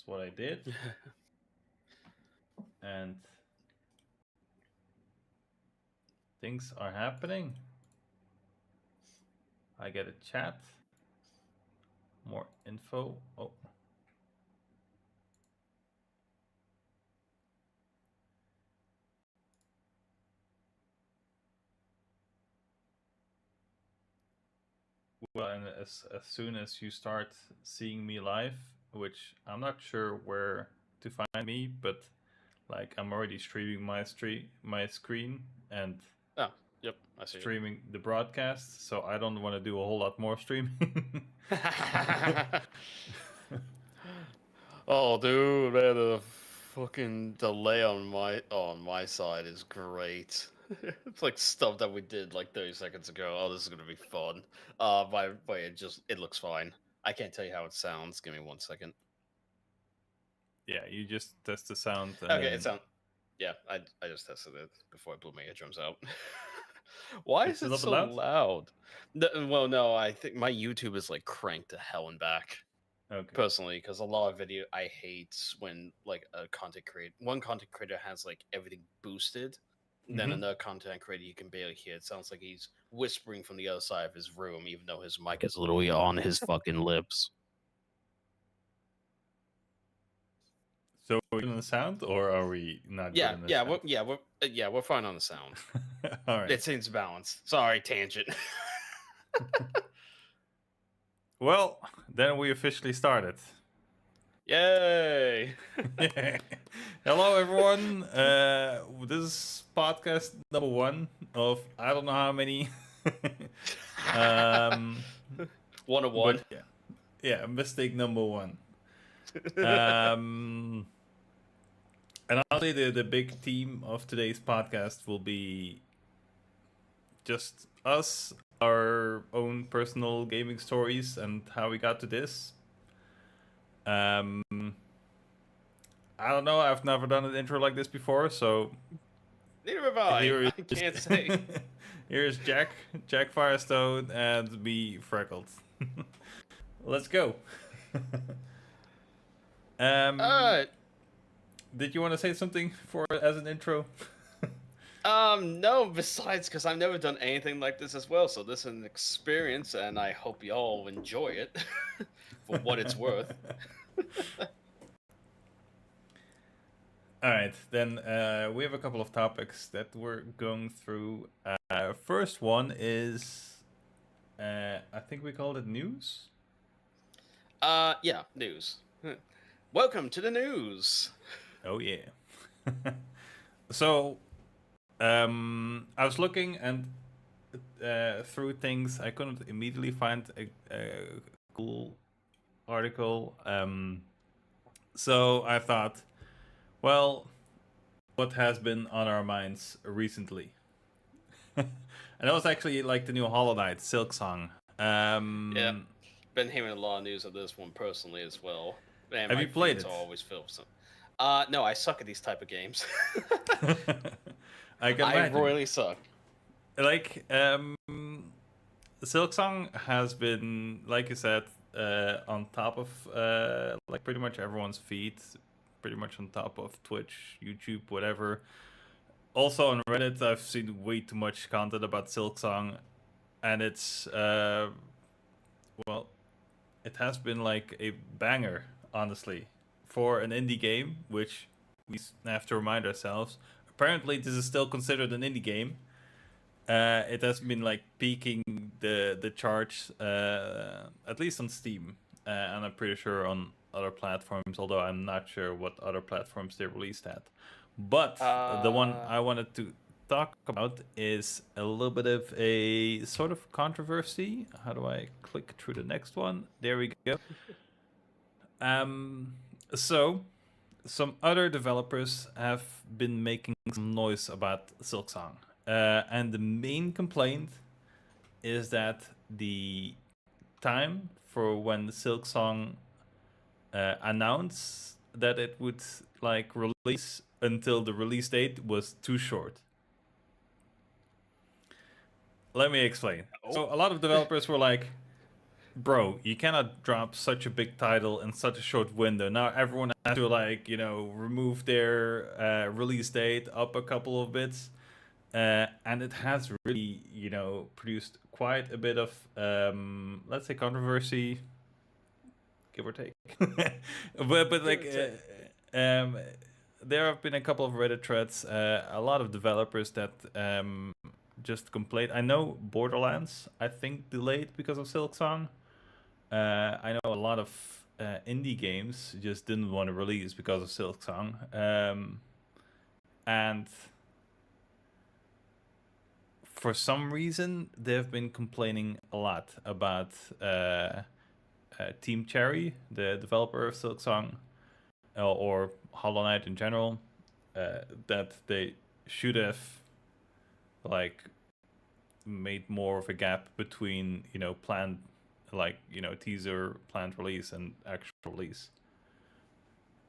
what I did. And things are happening. I get a chat. More info. Oh. Well, and as soon as you start seeing me live, which I'm not sure where to find me, but like I'm already streaming my screen and Oh, yep, I see streaming the broadcast, so I don't want to do a whole lot more streaming. it. Oh, dude, man, the fucking delay on my side is great. It's like stuff that we did like 30 seconds ago. Oh, this is gonna be fun. By it looks fine. I can't tell you how it sounds. Give me 1 second. Yeah, you just test the sound and Okay, then it sounds. Yeah, I just tested it before I blew my eardrums out. Why it's is a it little bit so loud. loud? Well, no, I think my YouTube is like cranked to hell and back. Okay. Personally, because a lot of video I hate when like one content creator has like everything boosted, then Mhm. another content creator you can barely hear. It sounds like he's whispering from the other side of his room, even though his mic is literally on his fucking lips. So are we good on the sound, or are we not good Yeah, on the yeah, sound? we're fine on the sound. All right. It seems balanced. Sorry, tangent. Well, then we officially started. Yay! Hello, everyone. This is podcast number 1 of I don't know how many. um, 101. but yeah, mistake number 1. And I'll say the big theme of today's podcast will be just us, our own personal gaming stories, and how we got to this. I don't know. I've never done an intro like this before, so Neither have I. here is I can't say. here's Jack Firestone, and me, Freckled. Let's go. Alright. Did you want to say something for as an intro? No, besides, because I've never done anything like this as well, so this is an experience, and I hope y'all enjoy it for what it's worth. All right, then we have a couple of topics that we're going through. First one is, I think we called it news. Yeah, news. Welcome to the news. Oh yeah. So, I was looking and through things. I couldn't immediately find a cool article. So I thought, well, what has been on our minds recently? And that was actually like the new Hollow Knight Silksong. Yeah, been hearing a lot of news of this one personally as well. And Have my you played feeds it? are always filled with some. No, I suck at these type of games. I can I imagine. royally suck. Like, Silksong has been, like you said, on top of like pretty much everyone's feed, pretty much on top of Twitch, YouTube, whatever. Also on Reddit, I've seen way too much content about Silksong, and it's well, it has been like a banger, honestly, for an indie game, which we have to remind ourselves. Apparently, this is still considered an indie game. It has been like peaking the charts, at least on Steam, and I'm pretty sure on other platforms. Although I'm not sure what other platforms they released at. But the one I wanted to talk about is a little bit of a sort of controversy. How do I click through the next one? There we go. So some other developers have been making some noise about Silksong. And the main complaint is that the time for when Silksong announced that it would like release until the release date was too short. Let me explain. Oh. So a lot of developers were like, bro, you cannot drop such a big title in such a short window. Now everyone has to like remove their release date up a couple of bits, and it has really produced quite a bit of let's say controversy, give or take. But Give like or take. there have been a couple of Reddit threads, a lot of developers that just complained. I know Borderlands, I think, delayed because of Silksong. I know a lot of indie games just didn't want to release because of Silksong. And for some reason, they've been complaining a lot about Team Cherry, the developer of Silksong, or Hollow Knight in general, that they should have like made more of a gap between planned teaser, planned release, and actual release.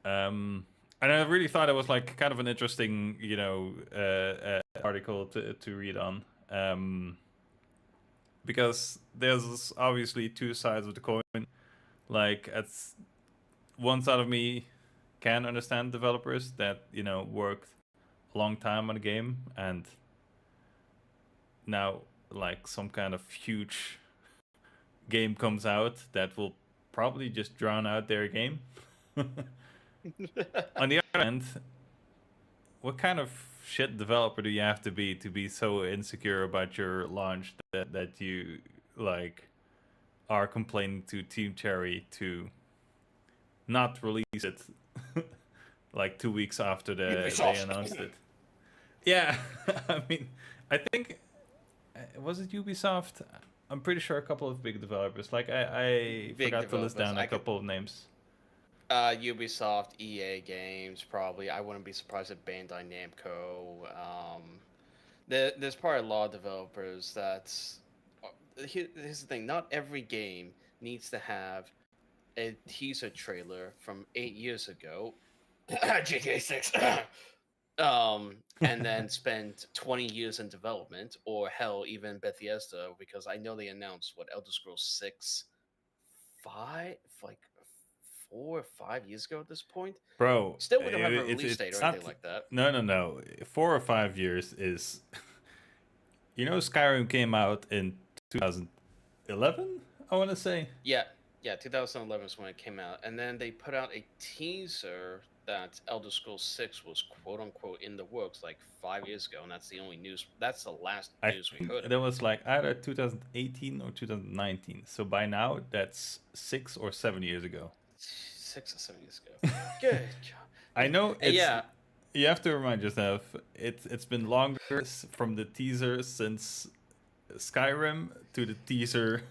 And I really thought it was like kind of an interesting article to read on, because there's obviously two sides of the coin. Like, at one side of me can understand developers that worked a long time on a game, and now like some kind of huge game comes out that will probably just drown out their game. On the other hand, what kind of shit developer do you have to be so insecure about your launch that you like are complaining to Team Cherry to not release it like 2 weeks after they announced it? Yeah, I mean, I think was it Ubisoft? I'm pretty sure a couple of big developers. Like I Big forgot to list developers. down a couple of names. Ubisoft, EA Games, probably. I wouldn't be surprised if Bandai Namco. There's probably a lot of developers that's. Here's the thing: not every game needs to have a teaser trailer from 8 years ago, GTA 6, and then spend 20 years in development, or hell, even Bethesda, because I know they announced what Elder Scrolls 6, like 4 or 5 years ago at this point. Bro, Still we don't have a it's release date or not. anything like that. No. 4 or 5 years is. Skyrim came out in 2011. I want to say. Yeah, 2011 is when it came out, and then they put out a teaser that Elder Scrolls 6 was quote unquote in the works like 5 years ago, and that's the only news. That's the last I news we think heard. that was like either 2018 or 2019. So by now, that's 6 or 7 years ago. 6 or 7 years ago. Good job. I know it's. Yeah. You have to remind yourself, it's been longer from the teaser since Skyrim to the teaser.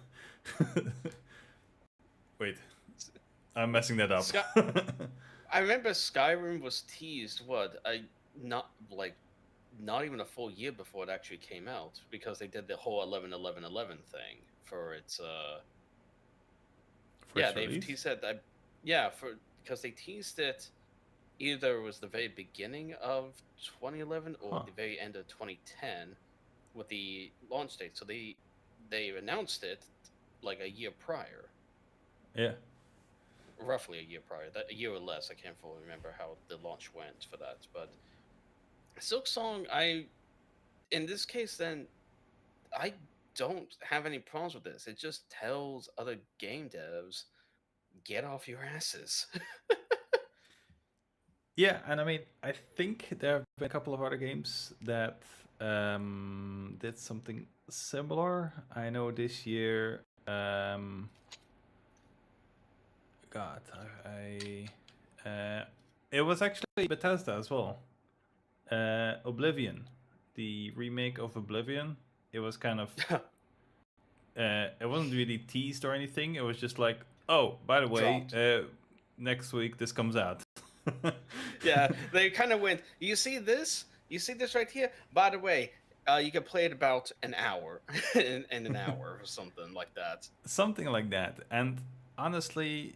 Wait, I'm messing that up. I remember Skyrim was teased. Not even a full year before it actually came out, because they did the whole 11/11/11 thing for its. They've teased it. Because they teased it. Either it was the very beginning of 2011 or the very end of 2010 with the launch date. So they announced it like a year prior. Yeah. Roughly a year prior. That a year or less. I can't fully remember how the launch went for that. But Silksong, in this case, then I don't have any problems with this. It just tells other game devs, get off your asses. Yeah, and I mean, I think there have been a couple of other games that did something similar. I know this year, God, it was actually Bethesda as well. Oblivion, the remake of Oblivion. It was kind of, it wasn't really teased or anything. It was just like, oh, by the way, next week this comes out. Yeah, they kind of went, you see this right here, by the way, you can play it about an hour in an hour or something like that. And honestly,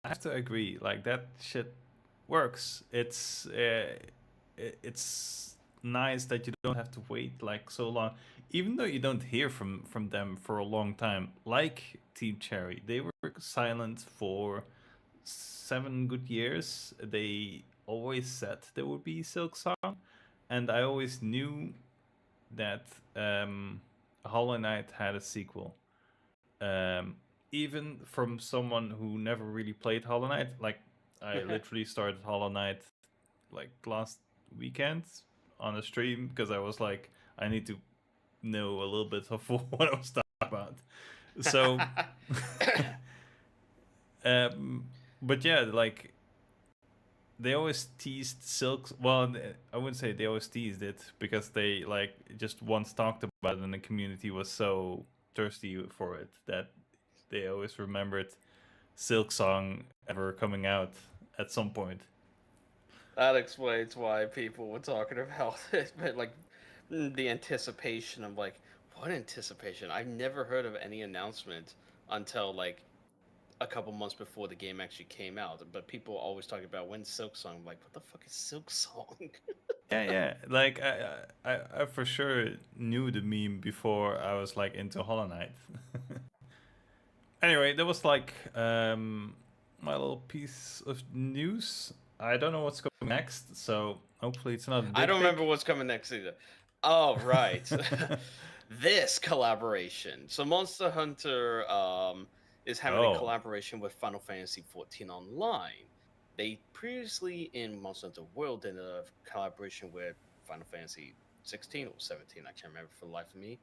I have to agree, like that shit works. It's nice that you don't have to wait like so long, even though you don't hear from them for a long time. Like Team Cherry, they were silent for 7 good years. They always said there would be Silk Song, and I always knew that Hollow Knight had a sequel. Um, Even from someone who never really played Hollow Knight, like I literally started Hollow Knight like last weekend on a stream because I was like, I need to know a little bit of what I was talking about. So, but yeah, like they always teased Silk. Well, I wouldn't say they always teased it because they like just once talked about it, and the community was so thirsty for it that they always remembered Silk Song ever coming out at some point. That explains why people were talking about it, but like the anticipation. I'm like, what anticipation? I never heard of any announcement until like a couple months before the game actually came out. But people always talk about when Silk Song. I'm like, what the fuck is Silk Song? Yeah. Like I for sure knew the meme before I was like into Hollow Knight. Anyway, that was like my little piece of news. I don't know what's coming next, so hopefully it's not a I dick don't pic. remember what's coming next either. Oh right, this collaboration. So Monster Hunter is having a Oh, collaboration with Final Fantasy XIV Online. They previously in Monster Hunter World did a collaboration with Final Fantasy 16 or 17. I can't remember for the life of me.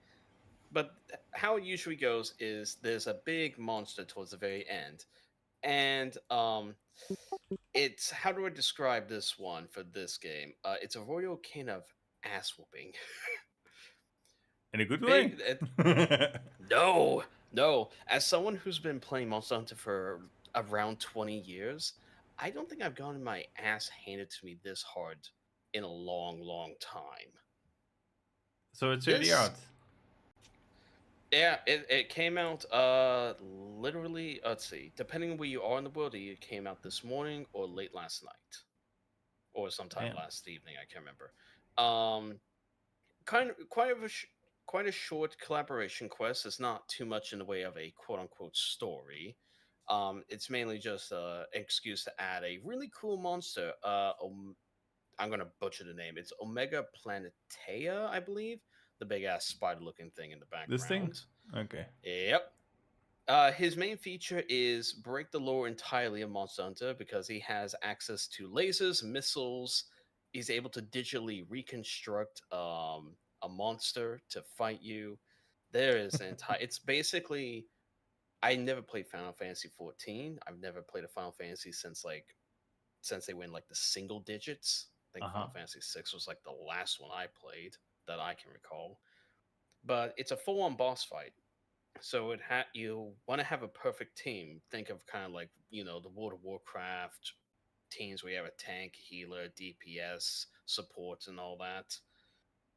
But how it usually goes is there's a big monster towards the very end, and it's how do I describe this one for this game? It's a royal kind of ass whooping. in a good way. Big. No, no. As someone who's been playing Monster Hunter for around 20 years, I don't think I've gotten my ass handed to me this hard in a long, long time. So it's really This, out. yeah, it came out literally, let's see, depending on where you are in the world, it came out this morning or late last night or sometime Damn. last evening. I can't remember. Um, kind of quite a short collaboration quest. It's not too much in the way of a quote unquote story. It's mainly just an excuse to add a really cool monster. I'm gonna butcher the name. It's Omega Planetea, I believe. The big ass spider looking thing in the This thing? background. Okay. Yep. His main feature is break the lore entirely of Monster Hunter because he has access to lasers, missiles. He's able to digitally reconstruct a monster to fight you. There is an entire. It's basically. I never played Final Fantasy 14. I've never played a Final Fantasy since they went like the single digits. I think Uh-huh. Final Fantasy 6 was like the last one I played that I can recall. But it's a full-on boss fight, so you want to have a perfect team. Think of kind of like the World of Warcraft teams where you have a tank, healer, DPS, support, and all that.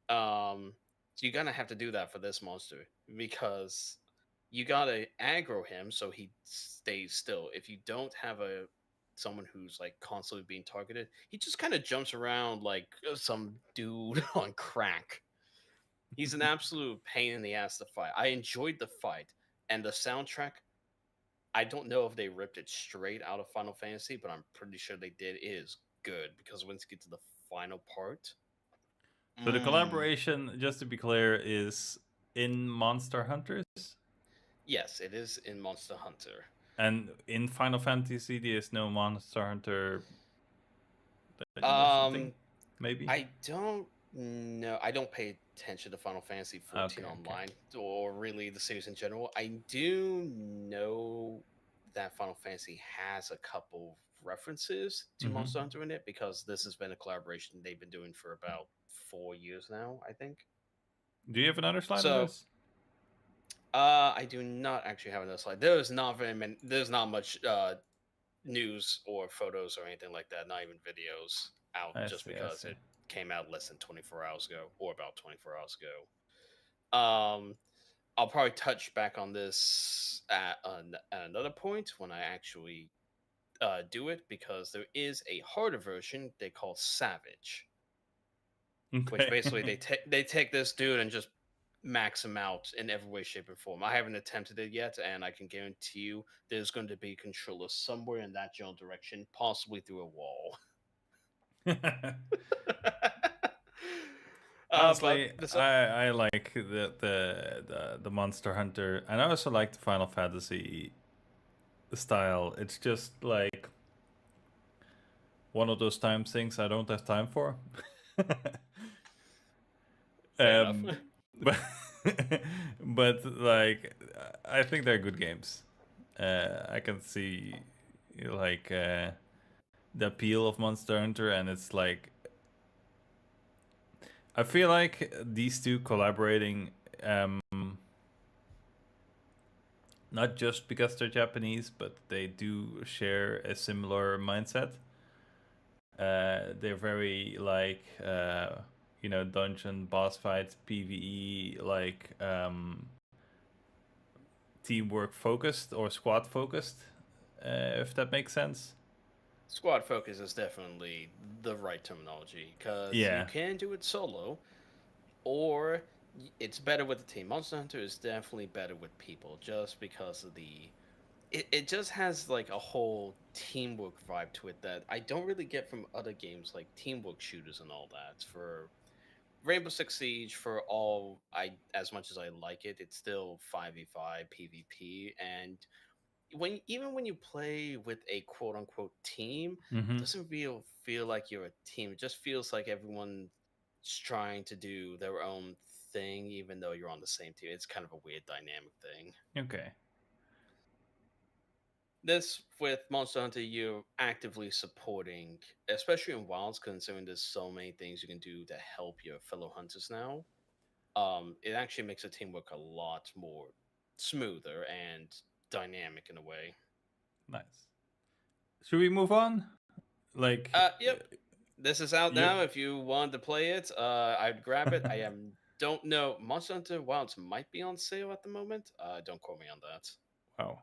So you're gonna have to do that for this monster because you gotta aggro him so he stays still. If you don't have a someone who's like constantly being targeted, he just kind of jumps around like some dude on crack. He's an absolute pain in the ass to fight. I enjoyed the fight and the soundtrack. I don't know if they ripped it straight out of Final Fantasy, but I'm pretty sure they did. It is good because once you get to the final part, So the mm, collaboration, just to be clear, is in Monster Hunters yes, it is in Monster Hunter. and in Final Fantasy. There's no Monster Hunter Legend or something, Um, maybe. I don't know. I don't pay attention to Final Fantasy Okay, 14 okay. online or really the series in general. I do know that Final Fantasy has a couple references to Mm-hmm. Monster Hunter in it because this has been a collaboration they've been doing for about 4 years now, I think. Do you have another slide of So, this? I do not actually have another slide. There's not very many. There's not much news or photos or anything like that. Not even videos out I just see. I because see. it came out less than 24 hours ago or about 24 hours ago. I'll probably touch back on this at another point when I actually do it because there is a harder version they call Savage. which Okay. basically they take this dude and just max him out in every way, shape, and form. I haven't attempted it yet, and I can guarantee you there's going to be a controller somewhere in that general direction, possibly through a wall. Honestly, But I like the Monster Hunter, and I also like the Final Fantasy style. It's just like one of those time things I don't have time for. fair enough. um, but but like I think they're good games. I can see like the appeal of Monster Hunter, and it's like I feel like these two collaborating, not just because they're Japanese, but they do share a similar mindset. They're very like dungeon boss fights, PVE, like teamwork focused or squad focused, if that makes sense. Squad focus is definitely the right terminology because you Yeah. can do it solo, or it's better with the team. Monster Hunter is definitely better with people just because of it just has like a whole teamwork vibe to it that I don't really get from other games like teamwork shooters and all that. For Rainbow Six Siege, for all I as much as I like it, it's still 5v5 PvP, and even when you play with a quote unquote team, it Mm-hmm. doesn't feel like you're a team. It just feels like everyone's trying to do their own thing, even though you're on the same team. It's kind of a weird dynamic thing. Okay. This with Monster Hunter, you're actively supporting, especially in Wilds, considering there's so many things you can do to help your fellow hunters now. It actually makes the teamwork a lot more smoother and dynamic in a way. Nice. Should we move on? Like, Yep. This is out you. now. If you wanted to play it, I'd grab it. I am don't know. Monster Hunter Wilds might be on sale at the moment. Don't quote me on Wow,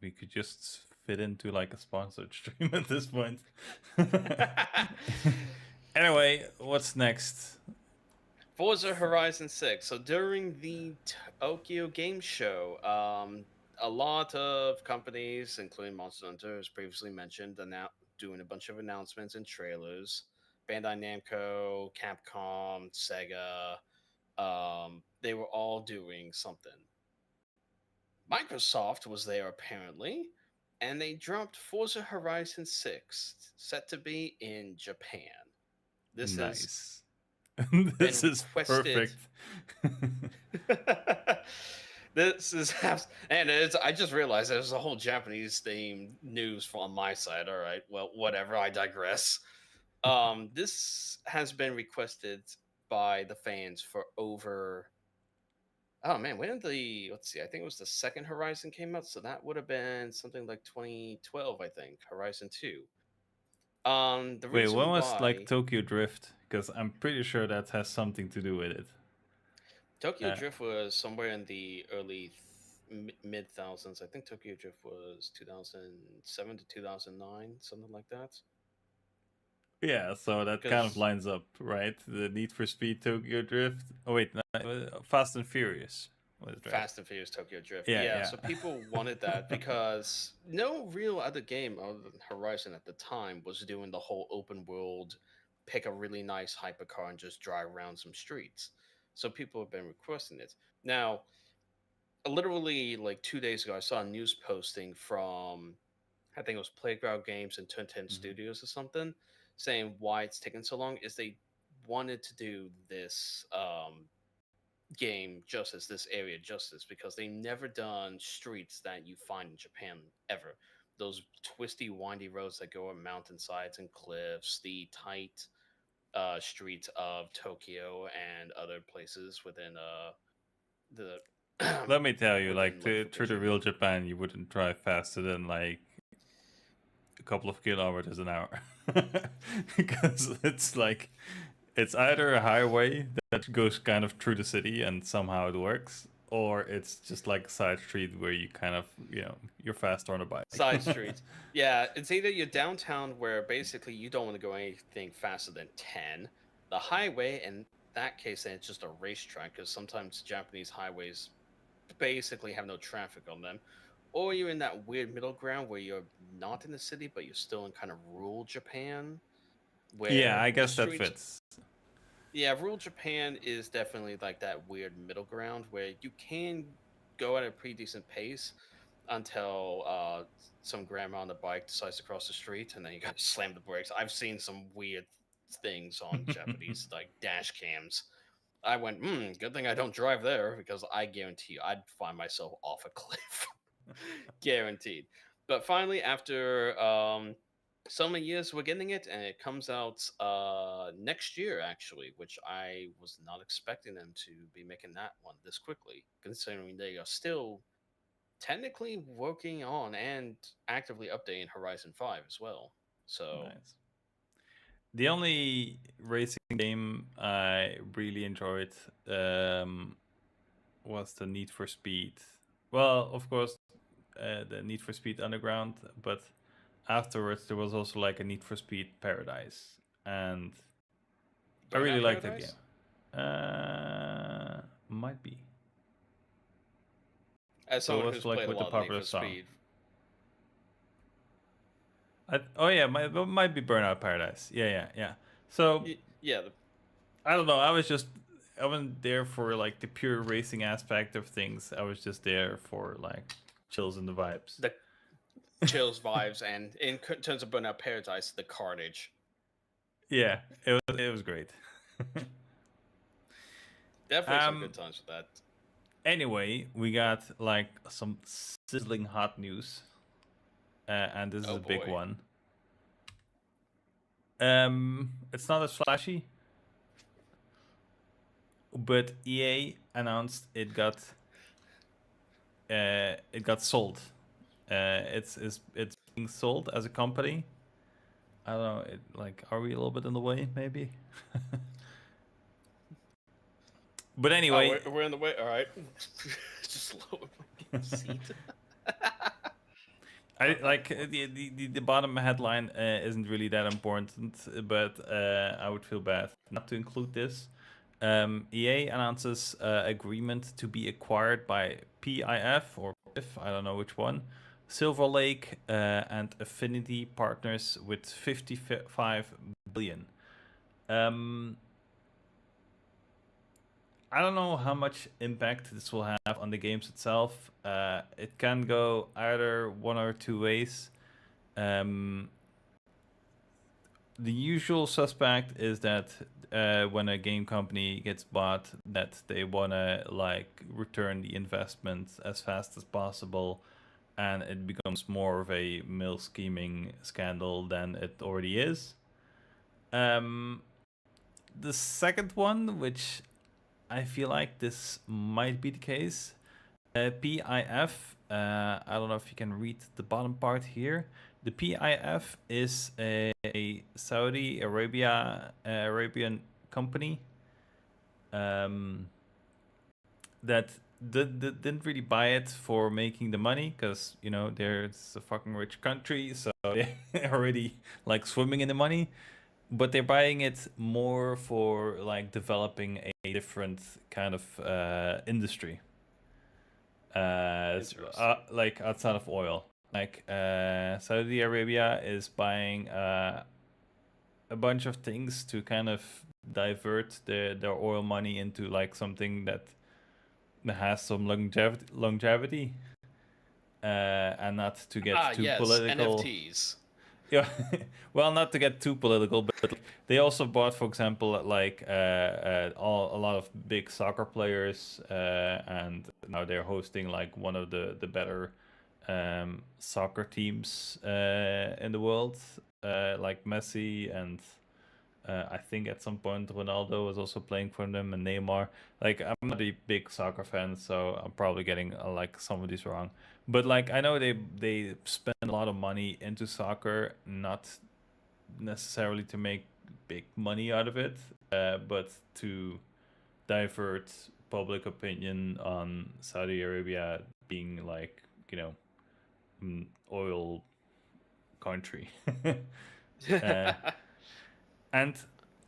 we could just fit into like a sponsored stream at this point. that. Anyway, what's next? Forza Horizon 6. So during the Tokyo Game Show, a lot of companies, including Monster Hunter, as previously mentioned, are now doing a bunch of announcements and trailers. Bandai Namco, Capcom, Sega, they were all doing something. Microsoft was there apparently, and they dropped Forza Horizon 6, set to be in Japan. This has Nice. been This is requested. perfect. This is and it's, I just realized there's a whole Japanese theme news on my side. All right, well, whatever. I digress. This has been requested by the fans for over. Oh man, when did the let's see? I think it was the second Horizon came out, so that would have been something like 2012. I think Horizon 2. The Wait, when reason was like why Tokyo Drift? Because I'm pretty sure that has something to do with it. Tokyo Uh, Drift was somewhere in the early mid thousands. I think Tokyo Drift was 2007 to 2009, something like that. yeah, so that kind of Because lines up, right? The Need for Speed Tokyo Drift. Oh wait, no, Fast and Furious was right. Fast and Furious Tokyo Drift. Yeah, Yeah, yeah. so people wanted that because no real other game other than Horizon at the time was doing the whole open world, pick a really nice hypercar and just drive around some streets. So people have been requesting it. Now, literally like 2 days ago, I saw a news posting from I think it was Playground Games and Turn 10 Mhm. Studios or something, saying why it's taking so long is they wanted to do this game justice, this area justice, because they never done streets that you find in Japan ever. Those twisty, windy roads that go up mountainsides and cliffs, the tight streets of Tokyo and other places within the Let me tell you, like within like through the Fukushima. real Japan, you wouldn't drive faster than like a couple of kilometers an hour, because it's like it's either a highway that goes kind of through the city and somehow it works, or it's just like a side street where you kind of you're fast on a bike. Side streets. Yeah, it's either your downtown where basically you don't want to go anything faster than 10, the highway, and that case, then it's just a racetrack because sometimes Japanese highways basically have no traffic on them. Or you're in that weird middle ground where you're not in the city, but you're still in kind of rural Japan, Yeah, where I the guess that streets. fits. Yeah, rural Japan is definitely like that weird middle ground where you can go at a pretty decent pace until some grandma on the bike decides to cross the street, and then you got to slam the brakes. I've seen some weird things on Japanese like dash cams. I went, good thing I don't drive there because I guarantee you I'd find myself off a cliff. Guaranteed. But finally, after so many years, we're getting it, and it comes out next year, actually, which I was not expecting them to be making that one this quickly, considering they are still technically working on and actively updating Horizon 5 as well. So, Nice. The only racing game I really enjoyed was the Need for Speed. Well, of course, the Need for Speed Underground, but afterwards there was also like a Need for Speed Paradise, and I really Burnout liked that game. Paradise? Might be. As So it someone was who's like played a with the lot of Need popular for song. Speed, Oh yeah, might be Burnout Paradise. Yeah. So yeah, I don't know. I wasn't there for like the pure racing aspect of things. I was just there for like chills and the vibes. the chills vibes, and in terms of Burnout Paradise, the carnage. Yeah, it was great. Definitely some good um. times with that. Anyway, we got like some sizzling hot news, and this is Oh a big boy. one. It's not as flashy, but EA announced it got sold. It's being sold as a company. I don't know. Like, are we a little bit in the way? Maybe. But Oh, anyway, we're in the way. All right. Just lower my seat. I like the bottom headline isn't really that important, but I would feel bad not to include this. EA announces agreement to be acquired by PIF or PIF, I don't know which one, Silver Lake, and Affinity Partners with 55 billion. I don't know how much impact this will have on the games itself. It can go either one or two ways. The usual suspect is that when a game company gets bought, that they wanna like return the investment as fast as possible, and it becomes more of a mill scheming scandal than it already is. The second one, which I feel like this might be the case. PIF, I don't know if you can read the bottom part here. The PIF is a Saudi Arabian company that didn't really buy it for making the money because you know they're it's a fucking rich country, so they're already like swimming in the money. But they're buying it more for like developing a different kind of industry, Interesting. like outside of oil. Like Saudi Arabia is buying a bunch of things to kind of divert their oil money into like something that has some longevity, and not to get too Yes, political. NFTs. Yeah, well, not to get too political, but they also bought, for example, like a lot of big soccer players, and now they're hosting like one of the better soccer teams in the world, like Messi, and I think at some point Ronaldo was also playing for them, and Neymar. Like, I'm not a big soccer fan, so I'm probably getting like some of these wrong. But like I know they spend a lot of money into soccer, not necessarily to make big money out of it, but to divert public opinion on Saudi Arabia being like oil country. uh, and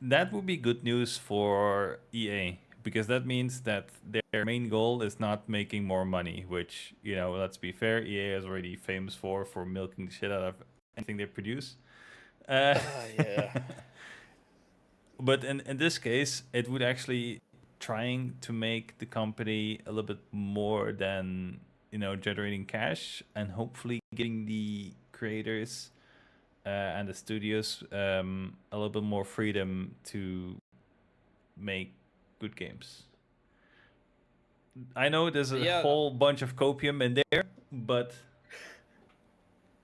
that would be good news for EA because that means that their main goal is not making more money, which, let's be fair, EA is already famous for milking the shit out of anything they produce. Uh, Yeah. but in this case, it would actually trying to make the company a little bit more than, generating cash and hopefully getting the creators and the studios a little bit more freedom to make good games. I know there's a Yeah. whole bunch of copium in there, but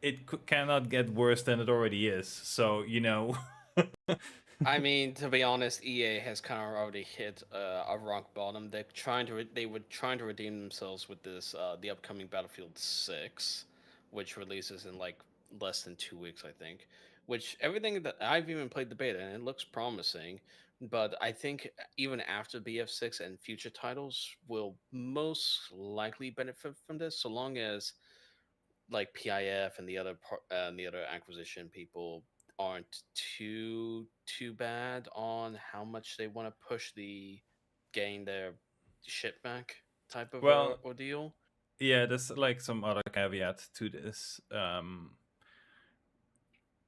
it cannot get worse than it already is. So, I mean, to be honest, EA has kind of already hit a rock bottom. They were trying to redeem themselves with this the upcoming Battlefield 6, which releases in like less than 2 weeks, I think. Which everything that I've even played the beta and it looks promising, but I think even after BF6 and future titles will most likely benefit from this, so long as like PIF and the other acquisition people aren't too bad on how much they want to push the gain their shit back type of well, ordeal. yeah, there's like some other caveat to this.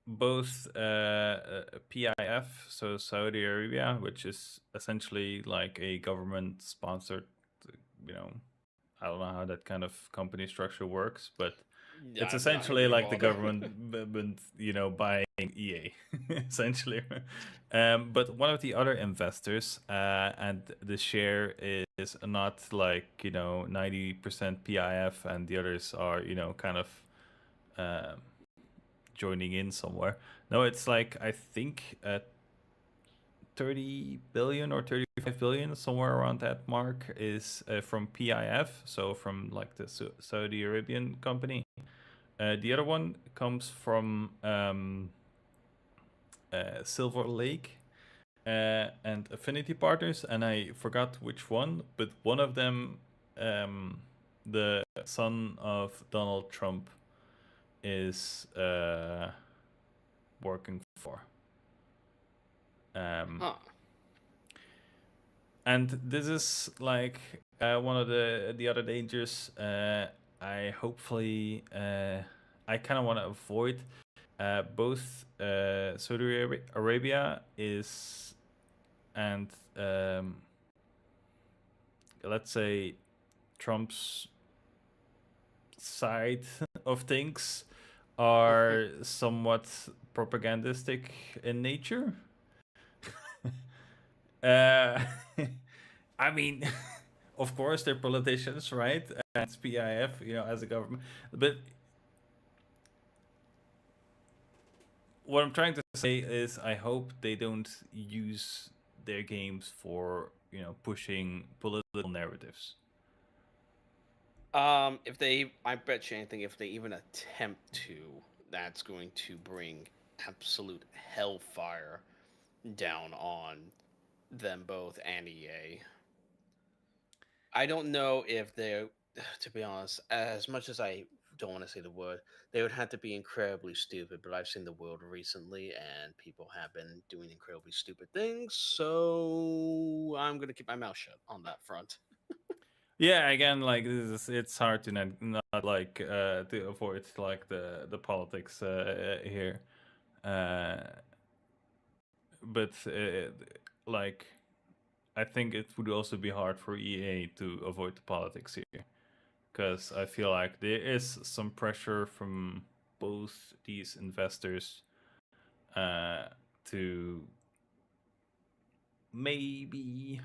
Both PIF, so Saudi Arabia, which is essentially like a government sponsored, you know, I don't know how that kind of company structure works, but Yeah, it's I'm not even essentially gonna like the bother. government, buying EA, essentially. But one of the other investors, and the share is not like 90% PIF, and the others are kind of um, joining in somewhere. No, it's like I think 30 billion or 35 billion, somewhere around that mark, is from PIF, so from like the Saudi Arabian company. The other one comes from Silver Lake and Affinity Partners, and I forgot which one, but one of them, the son of Donald Trump, is working for. Huh. And this is like one of the other dangers. I hopefully I kind of want to avoid. Both Saudi Arabia is and let's say Trump's side of things are somewhat propagandistic in nature. uh, I mean, of course they're politicians, right? And it's PIF, as a government. But what I'm trying to say is, I hope they don't use their games for pushing political narratives. If they, I bet you anything, if they even attempt to, that's going to bring absolute hellfire down on them both and EA. I don't know if they're, to be honest, as much as I don't want to say the word, they would have to be incredibly stupid. But I've seen the world recently, and people have been doing incredibly stupid things. So I'm gonna keep my mouth shut on that front. Yeah, again, like it's hard to not like to avoid like the politics here, uh, but like I think it would also be hard for EA to avoid the politics here, because I feel like there is some pressure from both these investors to maybe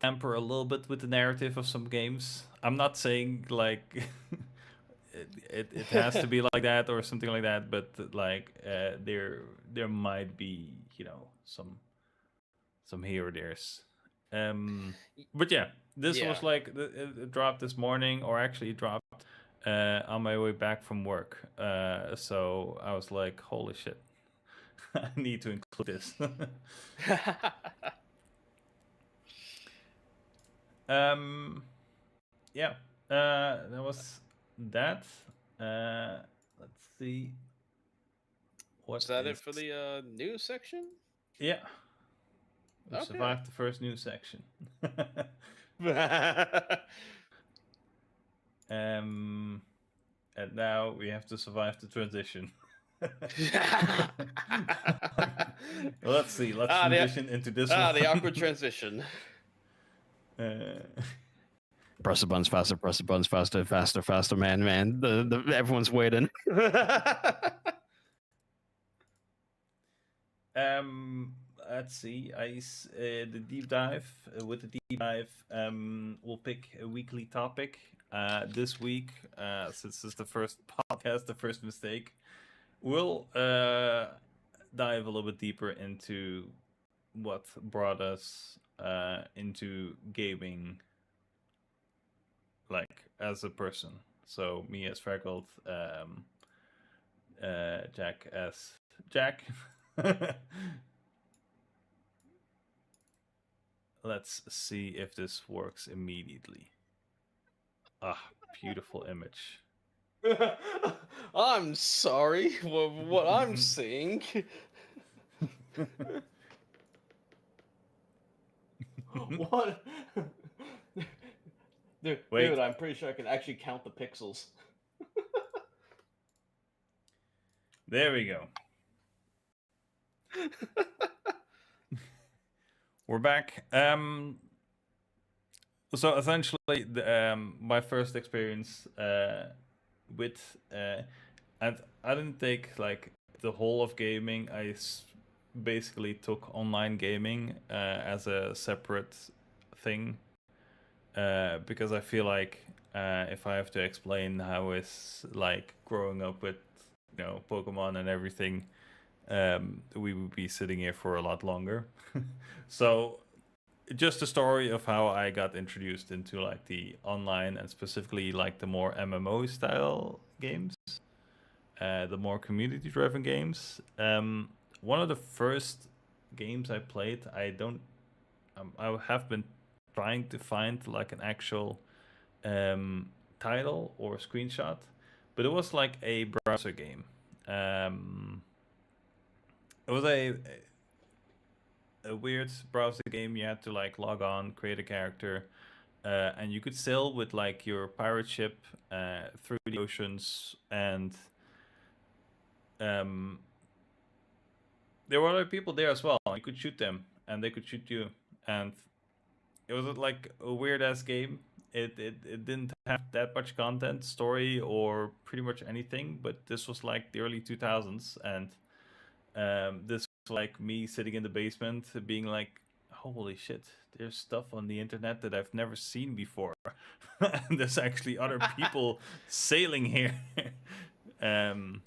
tamper a little bit with the narrative of some games. I'm not saying like it has to be like that or something like that, but like there might be some here or there's. But yeah, this Yeah. was like it dropped this morning, or actually it dropped on my way back from work. So I was like, holy shit, I need to include this. um, yeah, that was that. Let's see. Is What that it is for the news section? Yeah, we Okay. survived the first news section. And now we have to survive the transition. Let's see. Let's transition into this one. The awkward transition. Press the buttons faster, faster, man. Everyone's waiting. Let's see. The deep dive. With the deep dive, we'll pick a weekly topic. This week, since this is the first podcast, the first mistake, we'll dive a little bit deeper into what brought us into gaming, like as a person. So me as Freckled, Jack as Jack. Let's see if this works immediately. Ah, beautiful image. I'm sorry. What I'm seeing. What? Dude, I'm pretty sure I can actually count the pixels. There we go. We're back. So essentially, my first experience with, and I didn't take like the whole of gaming. I basically took online gaming as a separate thing, because I feel like if I have to explain how it's like growing up with, Pokemon and everything, we would be sitting here for a lot longer. So just a story of how I got introduced into like the online and specifically like the more MMO style games, the more community driven games. One of the first games I played, I have been trying to find like an actual title or screenshot, but it was like a browser game. It was a weird browser game. You had to like log on, create a character, and you could sail with like your pirate ship through the oceans, and there were other people there as well. You could shoot them, and they could shoot you, and it was like a weird ass game. It didn't have that much content, story, or pretty much anything. But this was like the early 2000s, and this was like me sitting in the basement, being like, "Holy shit! There's stuff on the internet that I've never seen before. And there's actually other people sailing here." And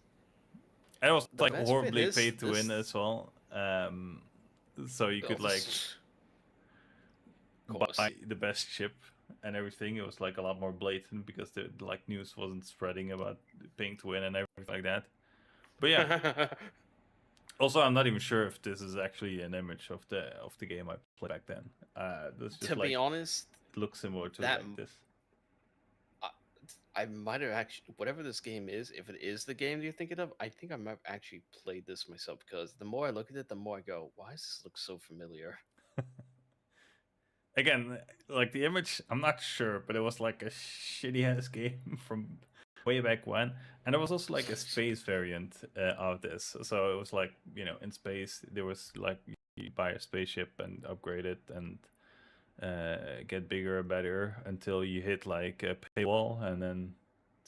it was like horribly paid to win as well. So you could like buy the best ship and everything. It was like a lot more blatant because the like news wasn't spreading about paying to win and everything like that. But yeah. Also, I'm not even sure if this is actually an image of the game I played back then. Just to be honest, it looks similar to like this. I might have actually, whatever this game is, if it is the game you're thinking of, I think I might have actually played this myself, because the more I look at it, the more I go, why does this look so familiar? Again, like the image, I'm not sure, but it was like a shitty ass game from way back when, and there was also like a space variant of this. So it was like, in space there was like you buy a spaceship and upgrade it and get bigger and better until you hit like a paywall, and then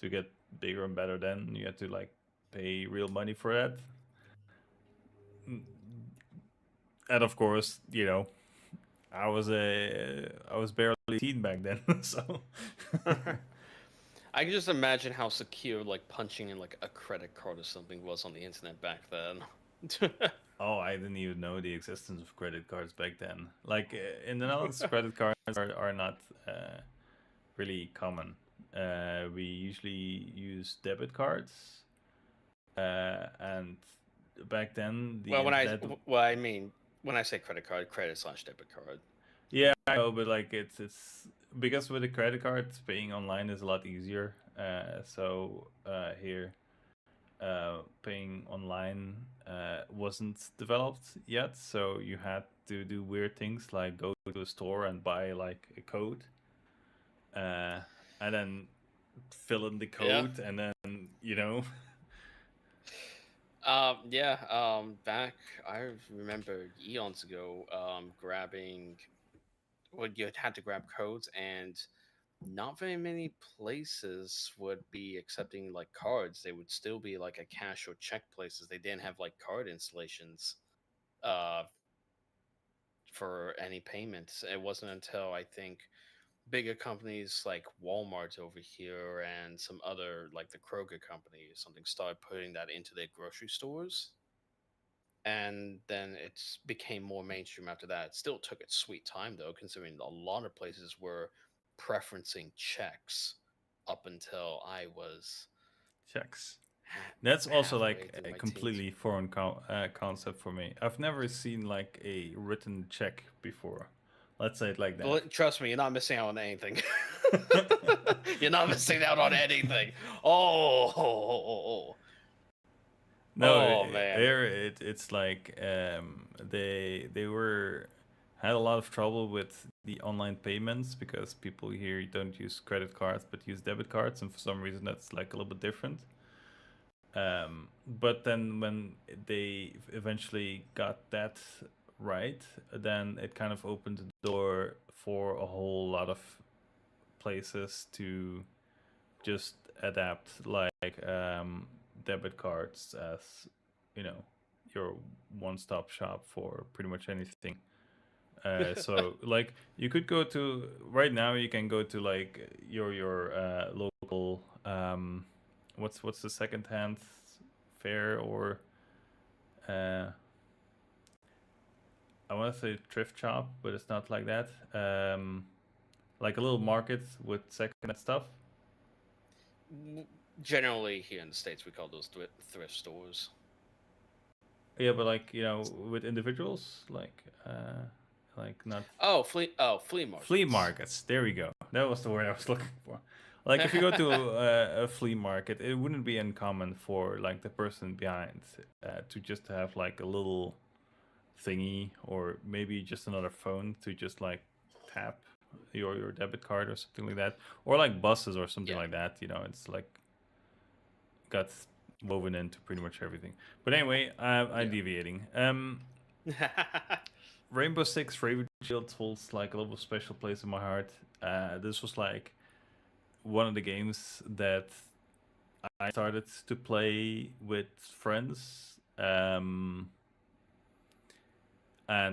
to get bigger and better, then you had to like pay real money for that. And of course, I was barely 18 back then, so. I can just imagine how secure like punching in like a credit card or something was on the internet back then. Oh, I didn't even know the existence of credit cards back then. Like in the Netherlands, credit cards are not really common. We usually use debit cards, and back then I mean when I say credit card, credit/debit card. Yeah, I know, but like it's because with a credit card, paying online is a lot easier. So here, paying online wasn't developed yet, so you had to do weird things like go to a store and buy like a code, and then fill in the Yeah. code, and then you know. Yeah. Back I remember eons ago, grabbing. Well, you had to grab codes, and not very many places would be accepting like cards. They would still be like a cash or check places. They didn't have like card installations uh for any payments. It wasn't until I think bigger companies like Walmart over here and some other like the Kroger company or something started putting that into their grocery stores. And then it's became more mainstream after that. It still took its sweet time though, considering a lot of places were preferencing checks up until I was Checks. That's also halfway like through a my teens. completely foreign concept for me. I've never seen like a written check before. Let's say it like that. But trust me, you're not missing out on anything. You're not missing out on anything. Oh, No, oh man. there it's like they were had a lot of trouble with the online payments because people here don't use credit cards but use debit cards, and for some reason that's like a little bit different. But then when they eventually got that right, then it kind of opened the door for a whole lot of places to just adapt like debit cards as you know your one-stop shop for pretty much anything. So like you could go to right now you can go to like your local what's the second hand fair or uh I want to say thrift shop, but it's not like that. Like a little market with second hand stuff. Generally, here in the States, we call those thrift stores. Yeah, but like with individuals, like not Flea markets. flea markets. There we go. That was the word I was looking for. Like if you go to a flea market, it wouldn't be uncommon for like the person behind to just have like a little thingy or maybe just another phone to just like tap your debit card or something like that, or like buses or something Yeah. like that. It's like got woven into pretty much everything. But anyway, I'm deviating. Rainbow Six Raven Shield holds like a little special place in my heart. This was like one of the games that I started to play with friends. And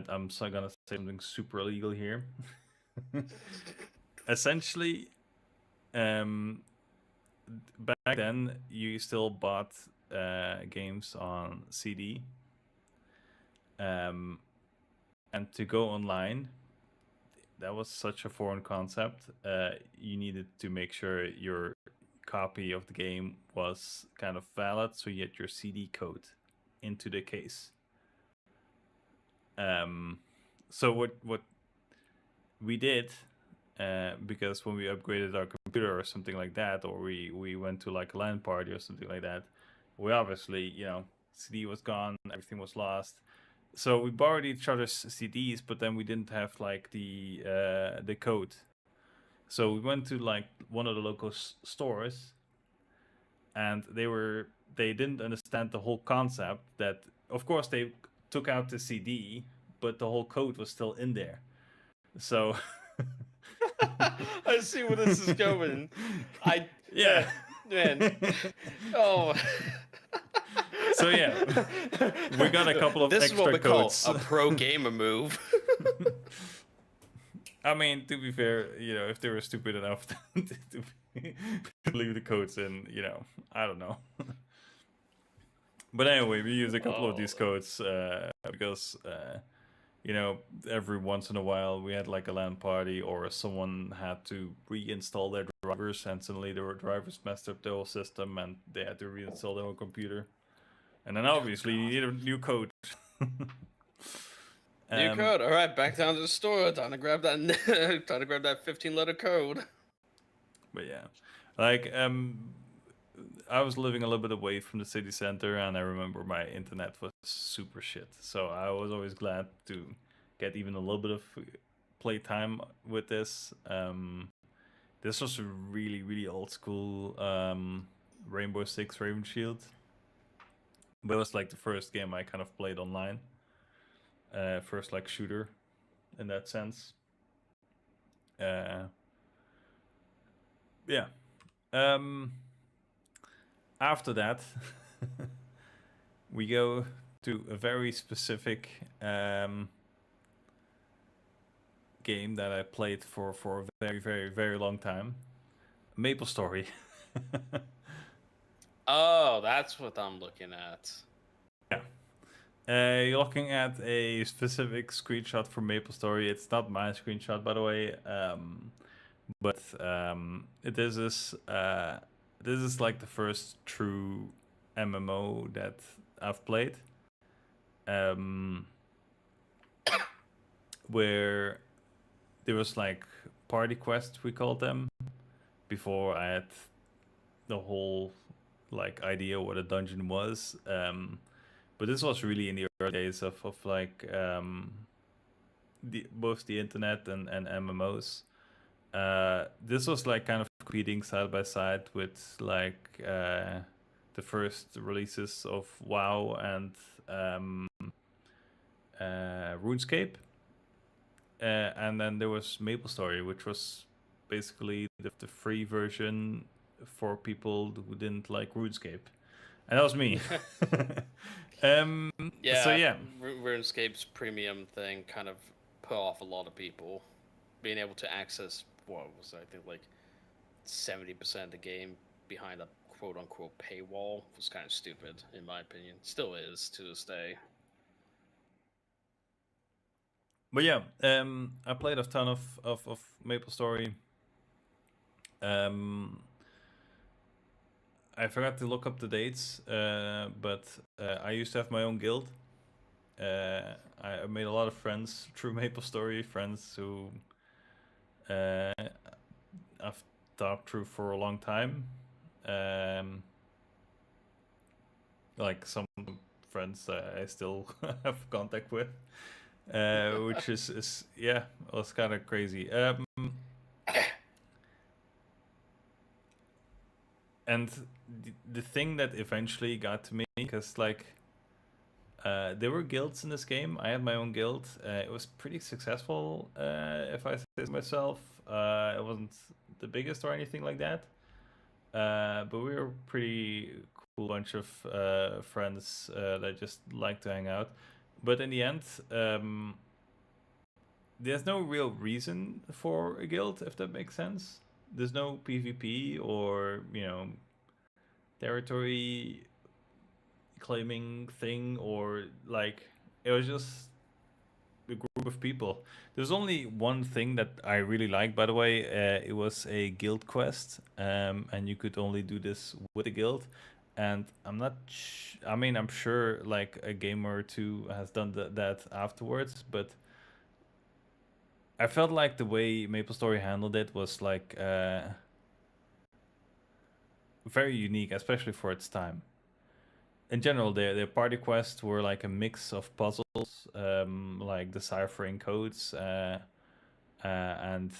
I'm so gonna say something super illegal here. Essentially, back then you still bought games on CD. And to go online, that was such a foreign concept. You needed to make sure your copy of the game was kind of valid, so you had your CD code into the case. So what we did, because when we upgraded our computer or something like that, or we went to like a LAN party or something like that, we obviously CD was gone, everything was lost. So we borrowed each other's CDs, but then we didn't have like the code. So we went to like one of the local stores, and they didn't understand the whole concept. That of course they took out the CD, but the whole code was still in there. So I see where this is going. Yeah. Man. Oh. So yeah, we got a couple of this extra is what we codes. call a pro gamer move. I mean, to be fair, if they were stupid enough to leave the codes in, I don't know. But anyway, we use a couple of these codes because, every once in a while we had like a LAN party or someone had to reinstall their drivers, and suddenly their drivers messed up the whole system and they had to reinstall their whole computer. And then obviously you need a new code. New code. All right, back down to the store. Time to grab that. Time to grab that 15-letter code. But yeah, like I was living a little bit away from the city center, and I remember my internet was super shit. So I was always glad to get even a little bit of playtime with this. This was a really, really old school Rainbow Six Raven Shield. But it was like the first game I kind of played online. First like shooter in that sense. Yeah. After that, we go to a very specific game that I played for a very, very, very long time. MapleStory. Oh, that's what I'm looking at. Yeah. You're looking at a specific screenshot from MapleStory. It's not my screenshot, by the way. But this is like the first true MMO that I've played. Where there was like party quests, we called them, before I had the whole like idea what a dungeon was. But this was really in the early days of like both the internet and MMOs. This was like kind of competing side by side with like the first releases of WoW and RuneScape. And then there was MapleStory, which was basically the free version for people who didn't like RuneScape. And that was me. Yeah. So yeah. RuneScape's premium thing kind of put off a lot of people. Being able to access what was I think like 70% of the game behind a quote unquote paywall was kind of stupid in my opinion. Still is to this day. But yeah, I played a ton of MapleStory. I forgot to look up the dates, but I used to have my own guild. I made a lot of friends through MapleStory, friends who I've talked to for a long time. Like some friends I still have contact with, which is yeah, was kind of crazy. And the thing that eventually got to me, because like there were guilds in this game. I had my own guild. It was pretty successful, if I say so myself. It wasn't the biggest or anything like that, but we were a pretty cool bunch of friends that just like to hang out. But in the end, there's no real reason for a guild, if that makes sense. There's no PvP or territory claiming thing, or like it was just a group of people. There's only one thing that I really like, by the way. It was a guild quest, and you could only do this with a guild. And I'm not. I mean, I'm sure like a gamer or two has done that afterwards, but I felt like the way MapleStory handled it was like very unique, especially for its time. In general, their party quests were like a mix of puzzles, like deciphering codes, and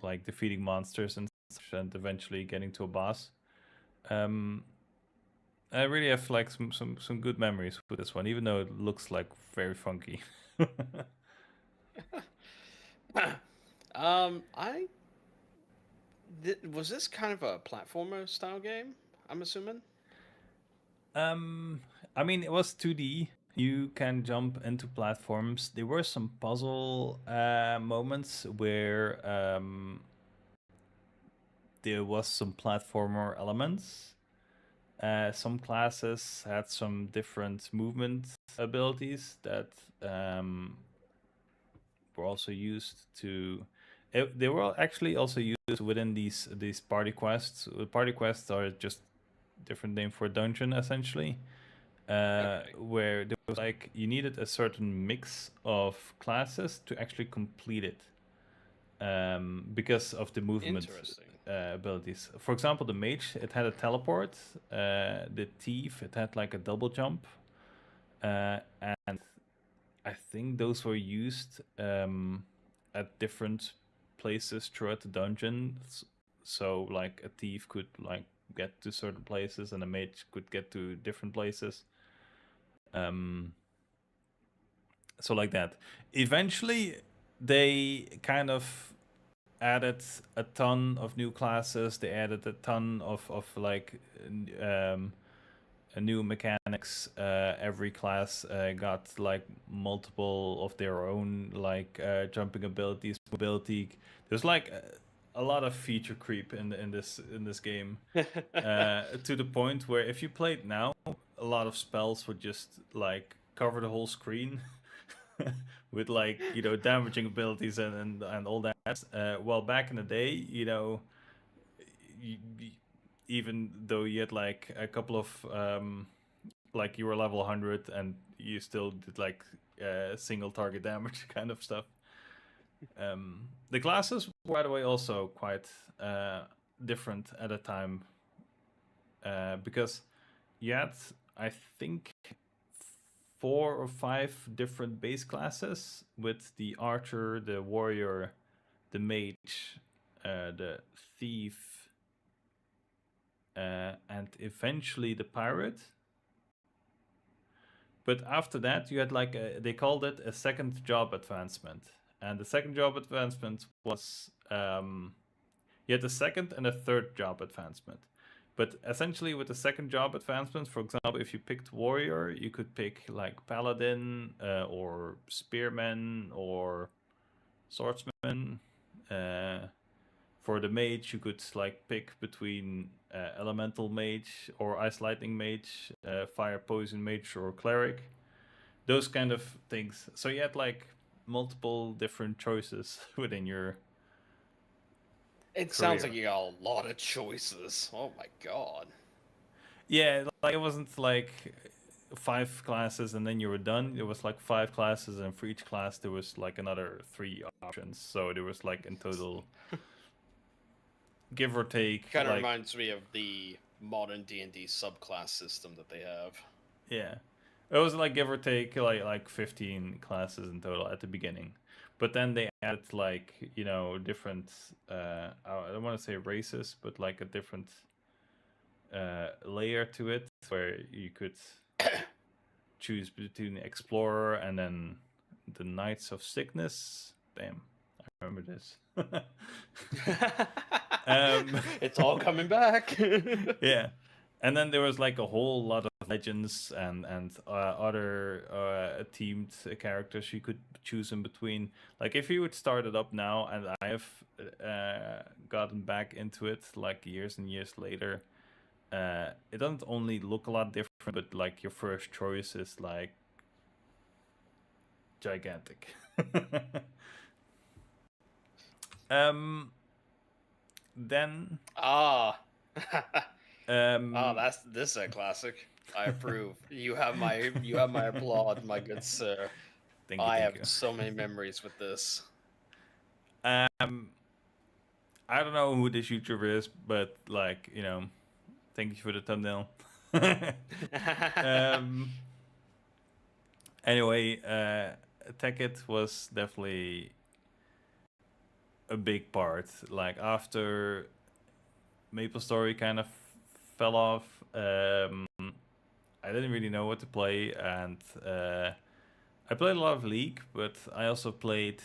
like defeating monsters and such, and eventually getting to a boss. I really have like some good memories with this one, even though it looks like very funky. I was this kind of a platformer style game, I'm assuming? I mean, it was 2D. You can jump into platforms. There were some puzzle moments where there was some platformer elements. Some classes had some different movement abilities that were also used to. They were actually also used within these party quests. Party quests are just different name for dungeon, essentially. Okay. Where there was like you needed a certain mix of classes to actually complete it, because of the movement. Interesting. abilities. For example, the mage, it had a teleport. The thief, it had like a double jump. And I think those were used at different places throughout the dungeon. So like a thief could like get to certain places, and a mage could get to different places. So like that. Eventually, they kind of added a ton of new classes. They added a ton of like new mechanics. Every class got like multiple of their own like jumping abilities, mobility. There's like a lot of feature creep in this game. To the point where if you played now, a lot of spells would just like cover the whole screen with like damaging abilities and all that. Well, back in the day, even though you had like a couple of like you were level 100 and you still did like single target damage kind of stuff. The classes, by the way, also quite different at the time, because you had, I think, 4 or 5 different base classes with the archer, the warrior, the mage, the thief, and eventually the pirate. But after that, you had like they called it a second job advancement, and the second job advancement was you had a second and a third job advancement. But essentially, with the second job advancement, for example, if you picked warrior, you could pick like paladin or spearman or swordsman. For the mage, you could like pick between elemental mage or ice lightning mage, fire poison mage or cleric, those kind of things. So you had like multiple different choices within your It sounds like you got a lot of choices. Oh my god. Yeah, like it wasn't like 5 classes and then you were done. It was like 5 classes, and for each class there was like another 3 options. So there was like in total, give or take, Kind of like, reminds me of the modern D&D subclass system that they have. yeah, it was like give or take like 15 classes in total at the beginning. But then they added like different I don't want to say races, but like a different layer to it where you could choose between explorer and then the Knights of Sickness. Damn, I remember this. It's all coming back. Yeah, and then there was like a whole lot of legends and other themed characters you could choose in between. Like if you would start it up now, and I have gotten back into it like years and years later. It doesn't only look a lot different, but like your first choice is like gigantic. Then this is a classic. I approve. You have my applaud, my good sir. Thank I you. have so many memories with this. I don't know who this YouTuber is, but like thank you for the thumbnail. Anyway, Tekkit was definitely a big part. Like after MapleStory kind of fell off, I didn't really know what to play, and I played a lot of League, but I also played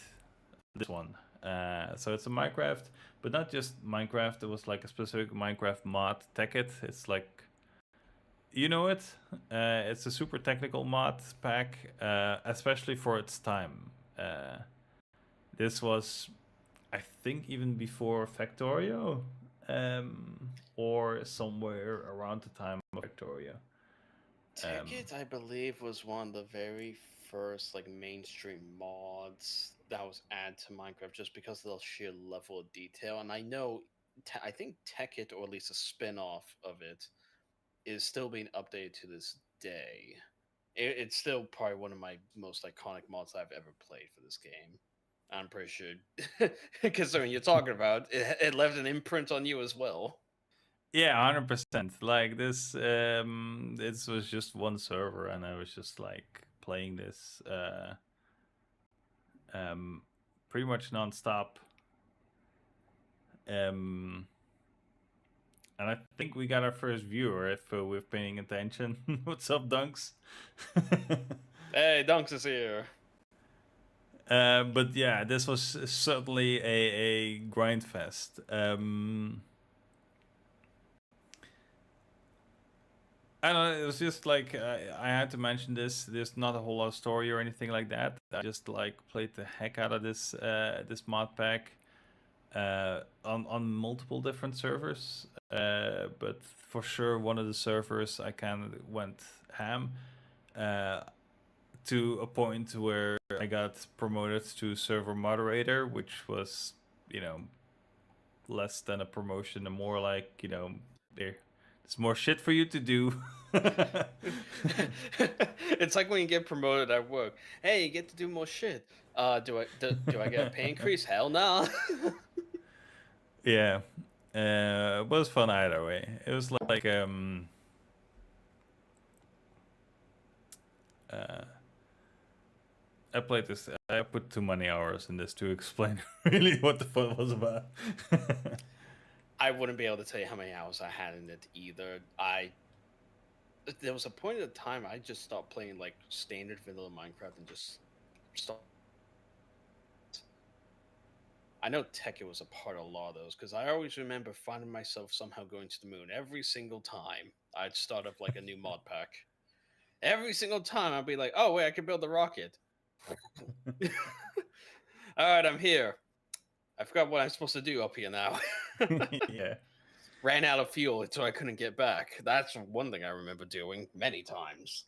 this one. So it's a Minecraft, but not just Minecraft. It was like a specific Minecraft mod, Tekkit. It's like, you know it. It's a super technical mod pack, especially for its time. This was, I think, even before Factorio, or somewhere around the time of Factorio. Tekkit, I believe, was one of the very first like mainstream mods that was added to Minecraft just because of the sheer level of detail. And I know, I think Tekkit, or at least a spin-off of it, is still being updated to this day. It's still probably one of my most iconic mods I've ever played for this game. I'm pretty sure, considering you're talking about it left an imprint on you as well. Yeah, 100%. Like this was just one server, and I was just like playing this um, pretty much nonstop. Um, and I think we got our first viewer if we're paying attention. What's up, Dunks? Hey, Dunks is here. But yeah, this was certainly a grind fest. I don't know, it was just like I had to mention this. There's not a whole lot of story or anything like that. I just like played the heck out of this mod pack on multiple different servers. But for sure, one of the servers I kind of went ham to a point where I got promoted to server moderator, which was, you know, less than a promotion and more like, you know, there's more shit for you to do. It's like when you get promoted at work. Hey, you get to do more shit. Do I get a pay increase? Hell no. Yeah. It was fun either way. It was like I played this. I put too many hours in this to explain really what the fun was about. I wouldn't be able to tell you how many hours I had in it either. There was a point at the time I just stopped playing like standard vanilla Minecraft and just stopped. I know Tekkit was a part of a lot of those because I always remember finding myself somehow going to the moon every single time I'd start up like a new mod pack. Every single time I'd be like, "Oh wait, I can build the rocket." All right, I'm here. I forgot what I'm supposed to do up here now. Yeah. Ran out of fuel, so I couldn't get back. That's one thing I remember doing many times.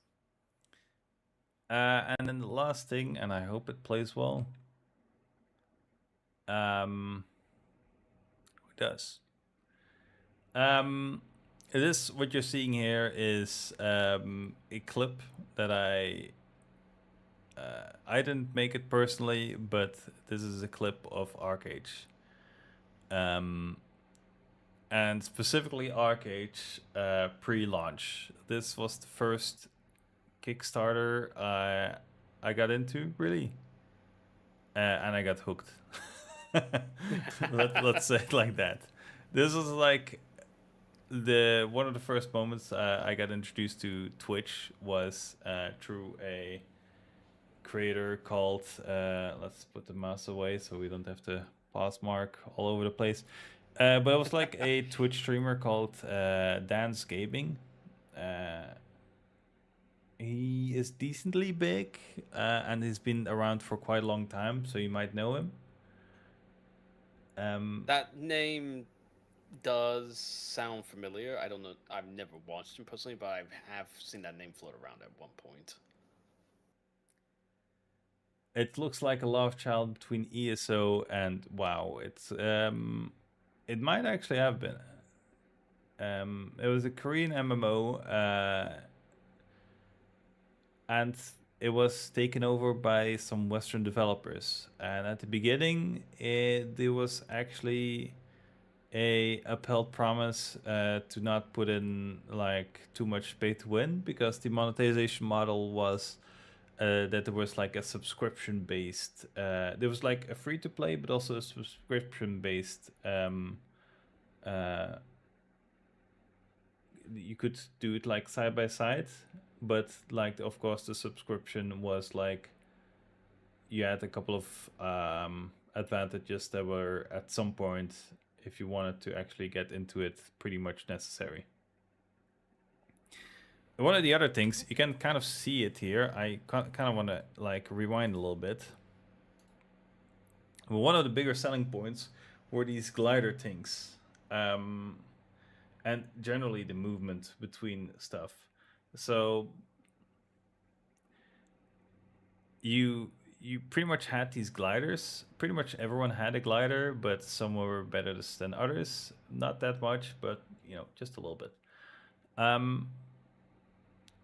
And then the last thing, and I hope it plays well. Who does? This what you're seeing here is a clip that I didn't make it personally, but this is a clip of ArcH. And specifically ArcH pre-launch. This was the first Kickstarter I got into, really. And I got hooked. Let's say it like that. This was like one of the first moments I got introduced to Twitch was through a creator called let's put the mouse away so we don't have to pause mark all over the place. But it was like a Twitch streamer called Dance Gaming. He is decently big and he's been around for quite a long time, so you might know him. That name does sound familiar. I don't know. I've never watched him personally, but I have seen that name float around at one point. It looks like a love child between ESO and WoW. It might actually have been. It was a Korean MMO, and it was taken over by some Western developers. And at the beginning, there was actually a upheld promise to not put in like too much pay to win, because the monetization model was that there was like a subscription based. There was like a free to play, but also a subscription based. You could do it like side by side, but like of course the subscription was like you had a couple of advantages that were at some point, if you wanted to actually get into it, pretty much necessary. One of the other things, you can kind of see it here. I kind of want to like rewind a little bit. One of the bigger selling points were these glider things. And generally the movement between stuff. So you pretty much had these gliders. Pretty much everyone had a glider, but some were better than others. Not that much, but you know, just a little bit.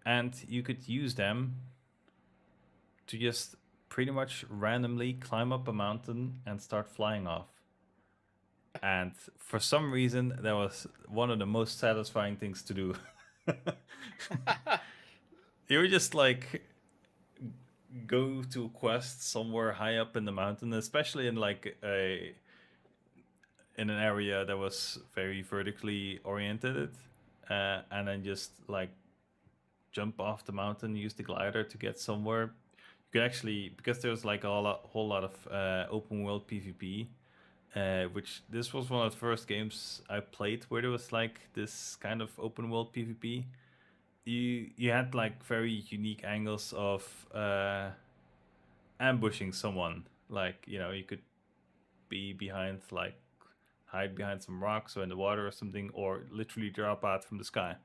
And you could use them to just pretty much randomly climb up a mountain and start flying off. And for some reason, that was one of the most satisfying things to do. You were just like go to a quest somewhere high up in the mountain, especially in like in an area that was very vertically oriented, and then just like jump off the mountain, use the glider to get somewhere. You could actually, because there's like whole lot of open world PvP, which this was one of the first games I played where there was like this kind of open world PvP. You had like very unique angles of ambushing someone. Like, you know, you could be behind, like hide behind some rocks or in the water or something, or literally drop out from the sky.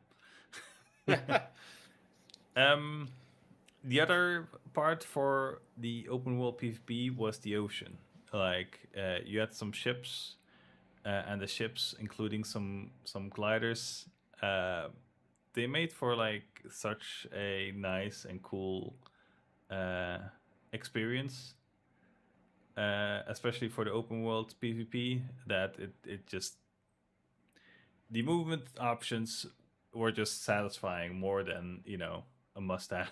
The other part for the open world PvP was the ocean. Like you had some ships, and the ships, including some gliders, they made for like such a nice and cool experience, especially for the open world PvP. That it just, the movement options were just satisfying more than, you know, a must-have.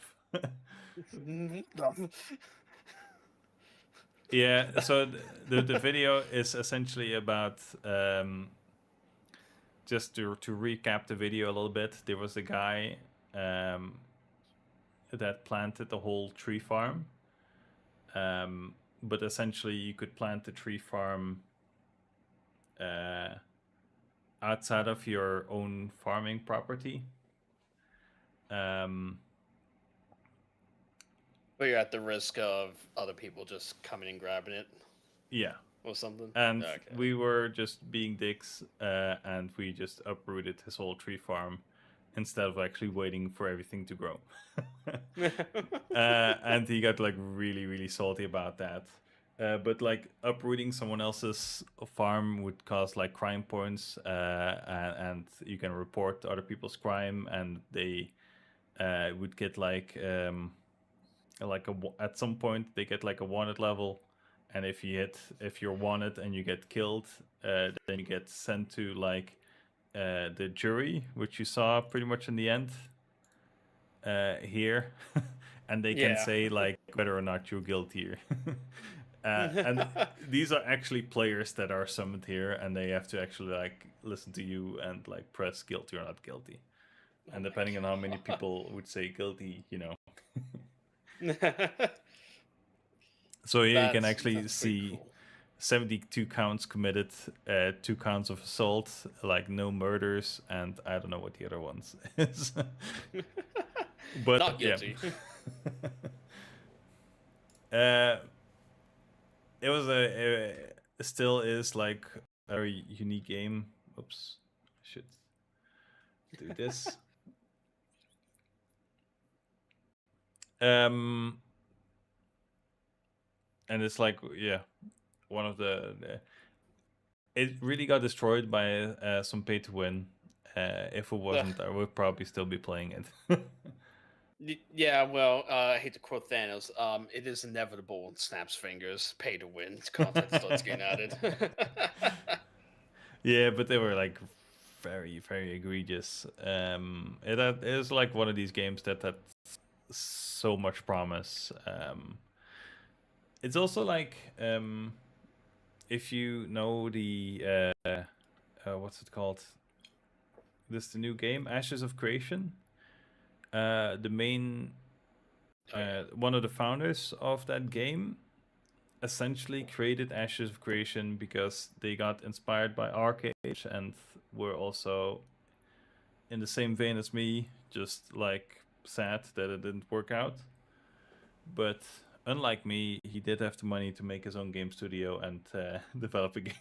Yeah, so the video is essentially about, just to recap the video a little bit. There was a guy that planted a whole tree farm, but essentially you could plant the tree farm outside of your own farming property. But you're at the risk of other people just coming and grabbing it. Yeah. Or something. And we were just being dicks, and we just uprooted his whole tree farm instead of actually waiting for everything to grow. And he got like really, really salty about that. But like uprooting someone else's farm would cause like crime points, and you can report other people's crime, and they would get like at some point they get like a wanted level, and if you're wanted and you get killed, then you get sent to like the jury, which you saw pretty much in the end here, and they can say like whether or not you're guilty. And these are actually players that are summoned here, and they have to actually like listen to you and like press guilty or not guilty, and depending on how many people would say guilty, you know. So here you can actually see cool. 72 counts committed, 2 counts of assault, like no murders, and I don't know what the other ones is. But not guilty. Yeah. It was it still is like a very unique game. Oops, I should do this. And it's like, yeah, one of the it really got destroyed by some pay to win. If it wasn't, I would probably still be playing it. Yeah, well, I hate to quote Thanos. It is inevitable when Snap's fingers pay to win. Content starts getting added. Yeah, but they were like very, very egregious. It is like one of these games that had so much promise. It's also like, if you know the what's it called? This is the new game, Ashes of Creation. The main one of the founders of that game essentially created Ashes of Creation because they got inspired by Arcade and were also in the same vein as me, just like sad that it didn't work out. But unlike me, he did have the money to make his own game studio and develop a game.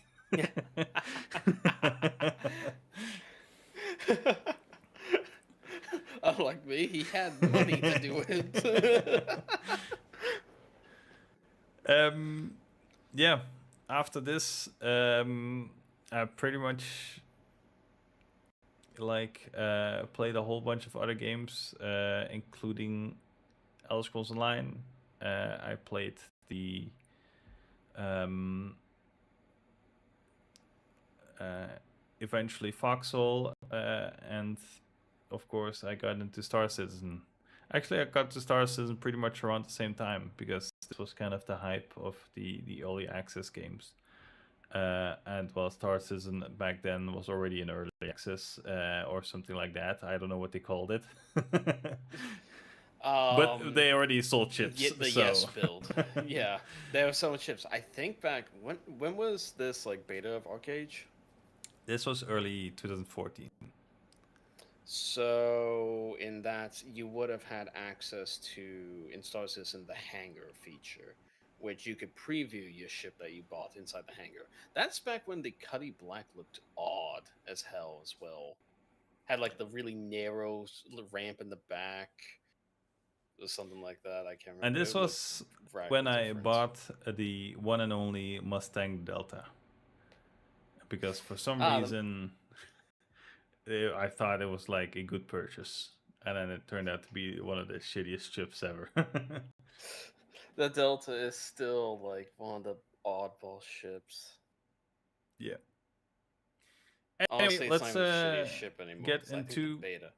Unlike me, he had money to do it. Yeah. After this, I pretty much like played a whole bunch of other games, including Elder Scrolls Online, I played the um, eventually Foxhole, and of course I got into Star Citizen. Actually, I got to Star Citizen pretty much around the same time because this was kind of the hype of the early access games. And well, Star Citizen back then was already in early access or something like that. I don't know what they called it. But they already sold chips. The so. Yes build. Yeah, there were so much chips. I think back when was this like beta of Arcade? This was early 2014. So in that you would have had access to in Star Citizen the hangar feature, which you could preview your ship that you bought inside the hangar. That's back when the Cuddy Black looked odd as hell as well. Had like the really narrow ramp in the back, or something like that. I can't remember. And this It was looked when radically I different. bought the one and only Mustang Delta. Because for some Ah, reason, I thought it was like a good purchase. And then it turned out to be one of the shittiest chips ever. The Delta is still like one of the oddball ships. Yeah. Honestly, Anyway, it's not let's even the shittiest ship anymore. get It's, I think, the into beta.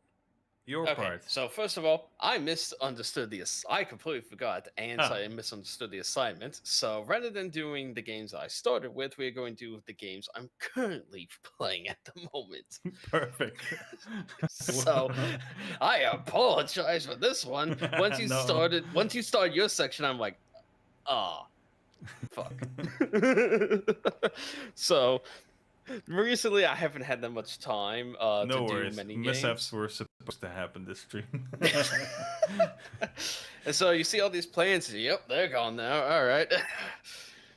your Okay, part. so first of all, I misunderstood I completely forgot and Ah. I misunderstood the assignment. So rather than doing the games I started with, we're going to do the games I'm currently playing at the moment. Perfect. So I apologize for this one. Once you No. once you start your section, I'm like, ah, fuck. So recently, I haven't had that much time No to do worries. many Mishaps games. were supposed to happen this stream. And so you see all these plans. Yep, they're gone now. All right.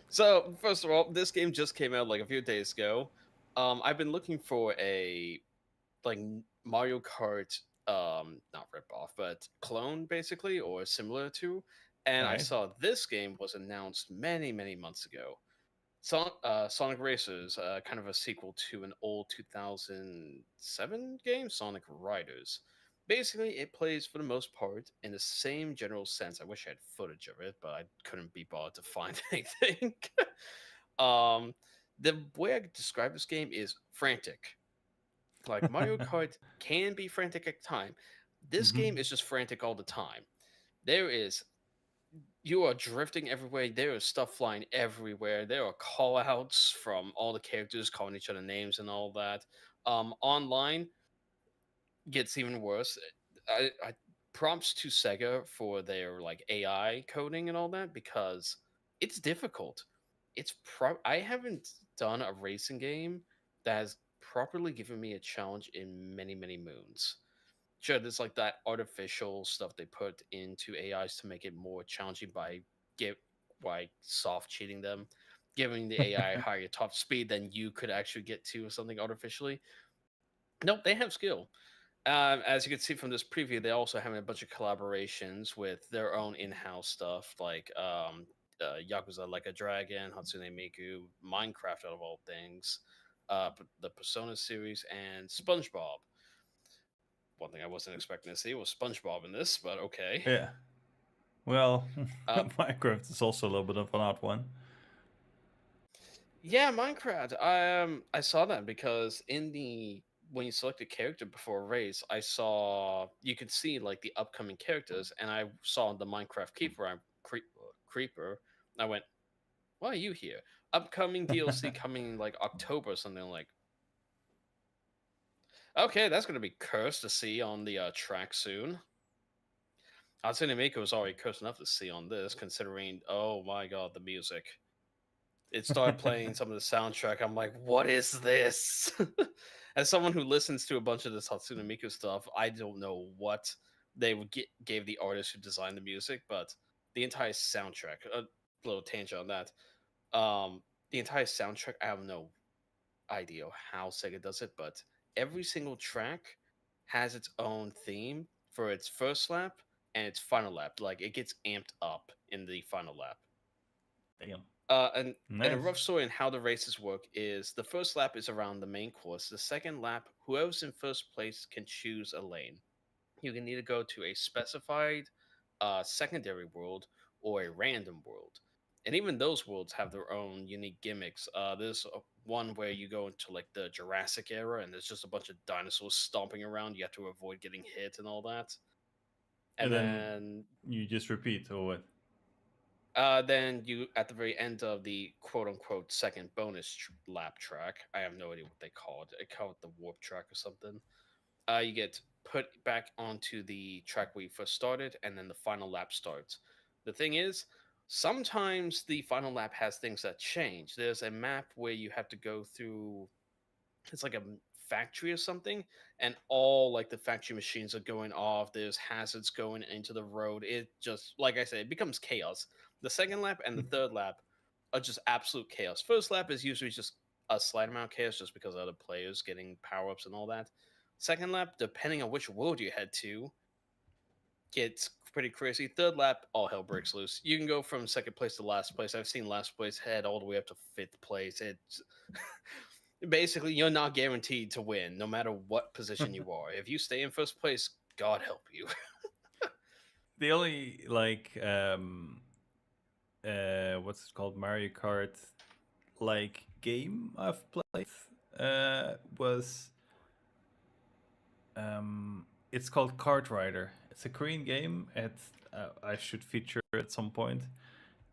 So first of all, this game just came out like a few days ago. I've been looking for a like Mario Kart, not rip off, but clone basically or similar to. And I Right. saw this game was announced many months ago. Sonic Racers, kind of a sequel to an old 2007 game, Sonic Riders. Basically, it plays for the most part in the same general sense. I wish I had footage of it, but I couldn't be bothered to find anything. um, the way I could describe this game is frantic. Like Mario Kart can be frantic at time. This game is just frantic all the time. There is You are drifting everywhere. There is stuff flying everywhere. There are call outs from all the characters calling each other names and all that. Online gets even worse. I prompts to Sega for their like AI coding and all that because it's difficult. I haven't done a racing game that has properly given me a challenge in many moons. Sure, there's like that artificial stuff they put into AIs to make it more challenging give by soft cheating them, giving the AI higher top speed than you could actually get to something artificially. Nope, they have skill. As you can see from this preview, they also having a bunch of collaborations with their own in-house stuff, like Yakuza Like a Dragon, Hatsune Miku, Minecraft out of all things, the Persona series, and SpongeBob. One thing I wasn't expecting to see was SpongeBob in this, but okay. Yeah. Well, Uh, Minecraft is also a little bit of an odd one. yeah, Minecraft. I saw that because when you select a character before a race, I saw you could see like the upcoming characters, and I saw the Minecraft Creeper. I went, "Why are you here? Upcoming DLC coming like October or something." Like, okay, that's gonna be cursed to see on the track soon. Hatsune Miku was already cursed enough to see on this, considering, oh my god, the music. It started playing some of the soundtrack. I'm like, what is this? As someone who listens to a bunch of this Hatsune Miku stuff, I don't know what gave the artist who designed the music, but the entire soundtrack, a little tangent on that. The entire soundtrack, I have no idea how Sega does it, but every single track has its own theme for its first lap and its final lap. Like it gets amped up in the final lap. Damn. And a Nice. rough story on how the races work is the first lap is around the main course. The second lap, whoever's in first place can choose a lane. You can either go to a specified a secondary world or a random world. And even those worlds have their own unique gimmicks. There's one where you go into like the Jurassic era, and there's just a bunch of dinosaurs stomping around. You have to avoid getting hit and all that. And And then you just repeat, or what? then you, at the very end of the quote unquote second bonus lap track, I have no idea what they call it. I call it the warp track or something. You get put back onto the track where you first started, and then the final lap starts. The thing is, sometimes the final lap has things that change. There's a map where you have to go through, it's like a factory or something, and all like the factory machines are going off. There's hazards going into the road. It just, like I said, it becomes chaos. The second lap and the third lap are just absolute chaos. First lap is usually just a slight amount of chaos just because other players getting power-ups and all that. Second lap, depending on which world you head to, gets pretty crazy. Third lap, all hell breaks loose. You can go from second place to last place. I've seen last place head all the way up to fifth place. It's basically, you're not guaranteed to win no matter what position you are. If you stay in first place, God help you. The only like what's it called, Mario Kart like game I've played was it's called Kart Rider. It's a Korean game. I should feature at some point,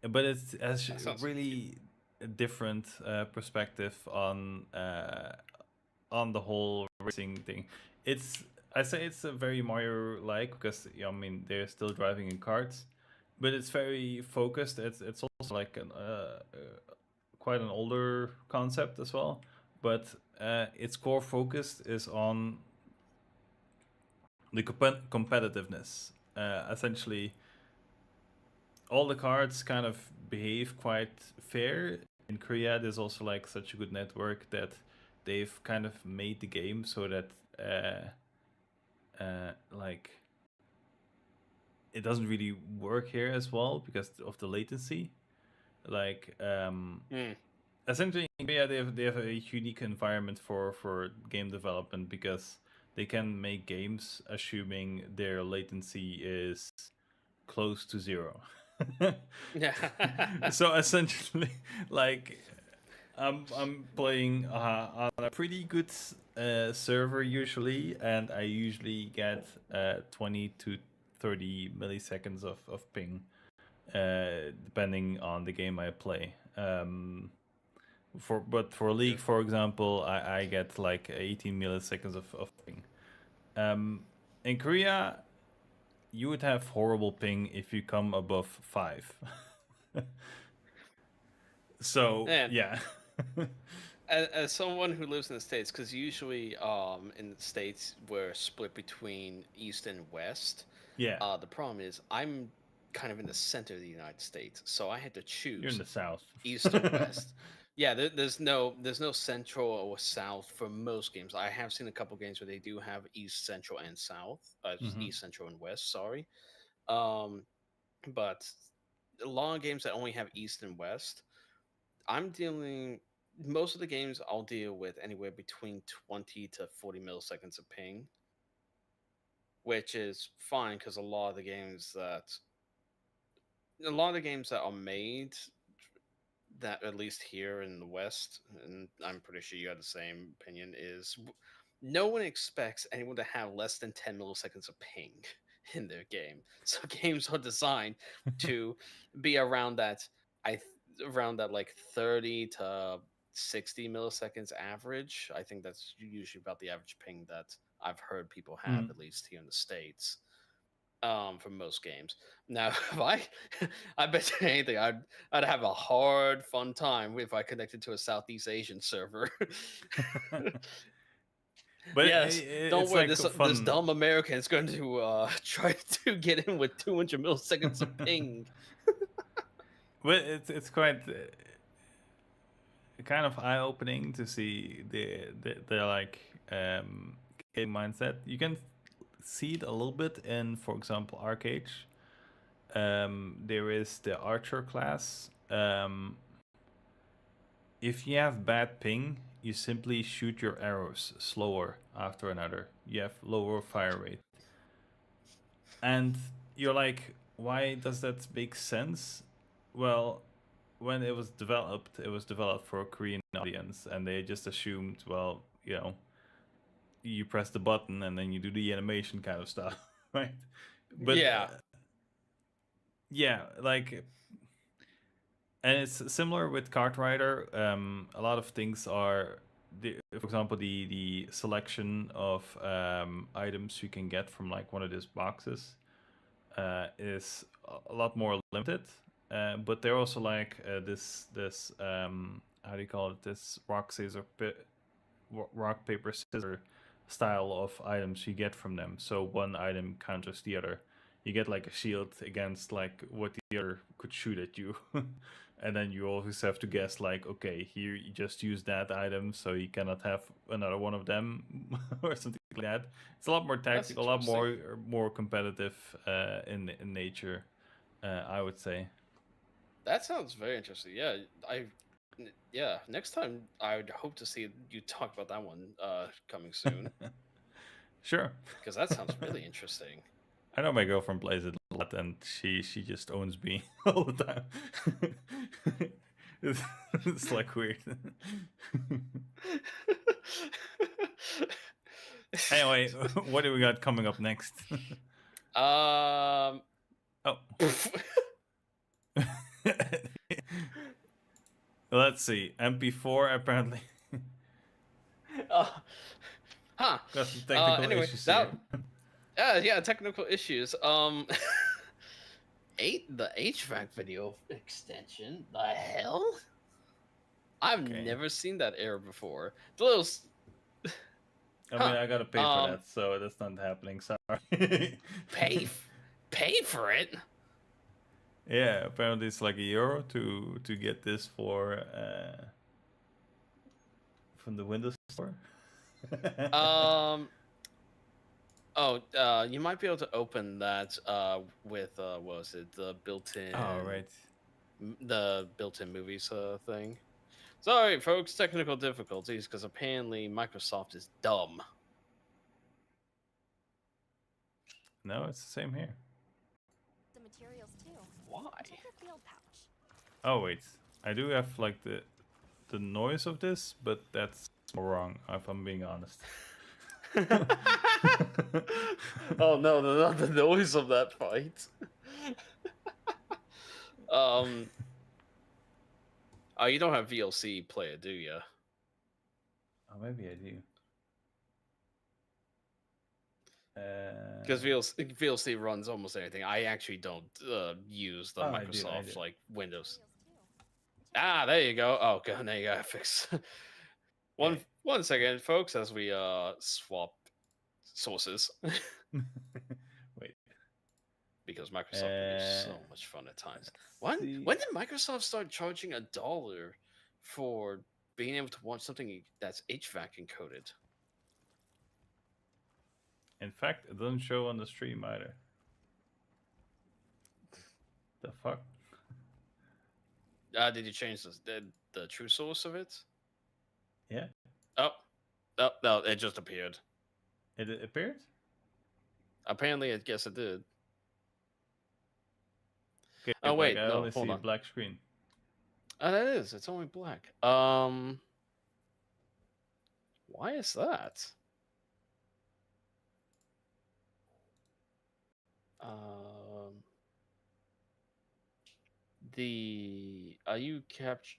but it has That sounds really a different perspective on the whole racing thing. It's, I say it's a very Mario like, because I mean they're still driving in karts, but it's very focused. It's also like an quite an older concept as well, but its core focus is on the competitiveness. Essentially, all the cards kind of behave quite fair. In Korea, there's also like such a good network that they've kind of made the game so that like it doesn't really work here as well because of the latency. Like essentially, yeah, they have a unique environment for game development because they can make games assuming their latency is close to zero. Yeah. So essentially, like I'm playing on a pretty good server usually, and I usually get 20 to 30 milliseconds of ping, depending on the game I play. For League, for example, I get like 18 milliseconds of ping. In Korea, you would have horrible ping if you come above 5. So Man, yeah. as someone who lives in the States, because usually in the States we're split between East and West. Yeah. The problem is I'm kind of in the center of the United States, so I had to choose You're in the South. East or West. Yeah, there's no Central or South for most games. I have seen a couple games where they do have East, Central, and South. Mhm. East, Central, and West. Sorry, um, but a lot of games that only have East and West. I'm dealing most of the games I'll deal with anywhere between 20 to 40 milliseconds of ping, which is fine because a lot of the games that are made, that at least here in the West, and I'm pretty sure you have the same opinion, is no one expects anyone to have less than 10 milliseconds of ping in their game. So games are designed to be around that, around that like 30 to 60 milliseconds average. I think that's usually about the average ping that I've heard people have, Mm. at least here in the States, for most games. Now, if I bet you anything, I'd have a hard, fun time if I connected to a Southeast Asian server. But Yes, don't it's worry. like This fun. dumb American is going to try to get in with 200 milliseconds of ping. But it's quite kind of eye opening to see the like game mindset. You can see it a little bit in, for example, Arcade. There is the Archer class. If you have bad ping, you simply shoot your arrows slower after another. You have lower fire rate. And you're like, why does that make sense? Well, when it was developed for a Korean audience, and they just assumed, well, you press the button and then you do the animation kind of stuff, right? But Yeah. yeah, like, and it's similar with Cartwriter. A lot of things are, for example, the selection of items you can get from like one of these boxes is a lot more limited. But they're also like this how do you call it, this rock paper scissor style of items you get from them. So one item counters the other. You get like a shield against like what the other could shoot at you. And then you always have to guess like, okay, here you just use that item, so you cannot have another one of them or something like that. It's a lot more tactical, a lot more competitive in nature, I would say. That sounds very interesting. Yeah, next time I would hope to see you talk about that one coming soon, Sure. because that sounds really interesting. I know my girlfriend plays it a lot, and she just owns me all the time. it's like weird. Anyway, what do we got coming up next? Oh. Let's see. MP4 apparently. Huh. Got some technical Anyway, issues here. yeah, technical issues. The HVAC video extension. The hell? I've never seen that error before. The little. I mean, I gotta pay for that, so that's not happening. Sorry. Pay for it? Yeah, apparently it's like €1 to get this for from the Windows Store. You might be able to open that with what was it, the built-in? Oh, right. The built-in movies thing. Sorry, folks, technical difficulties because apparently Microsoft is dumb. No, it's the same here. The materials too. Why? Check your field pouch. Oh wait, I do have like the noise of this, but that's wrong if I'm being honest. Oh no, not the noise of that fight. Oh, you don't have VLC player, do you? Oh, maybe I do. Because VLC runs almost anything. I actually don't use the Microsoft I do. like Windows. Ah, there you go. Oh god, now you gotta fix. One second, folks, as we swap sources. Wait. Because Microsoft can be so much fun at times. When did Microsoft start charging $1 for being able to watch something that's HVAC encoded? In fact, it doesn't show on the stream either. The fuck? Did you change the true source of it? Yeah. Oh, no, it just appeared. It appeared? Apparently, I guess it did. Okay, oh wait, I no, only see a black screen. Oh, that is. It's only black. Why is that?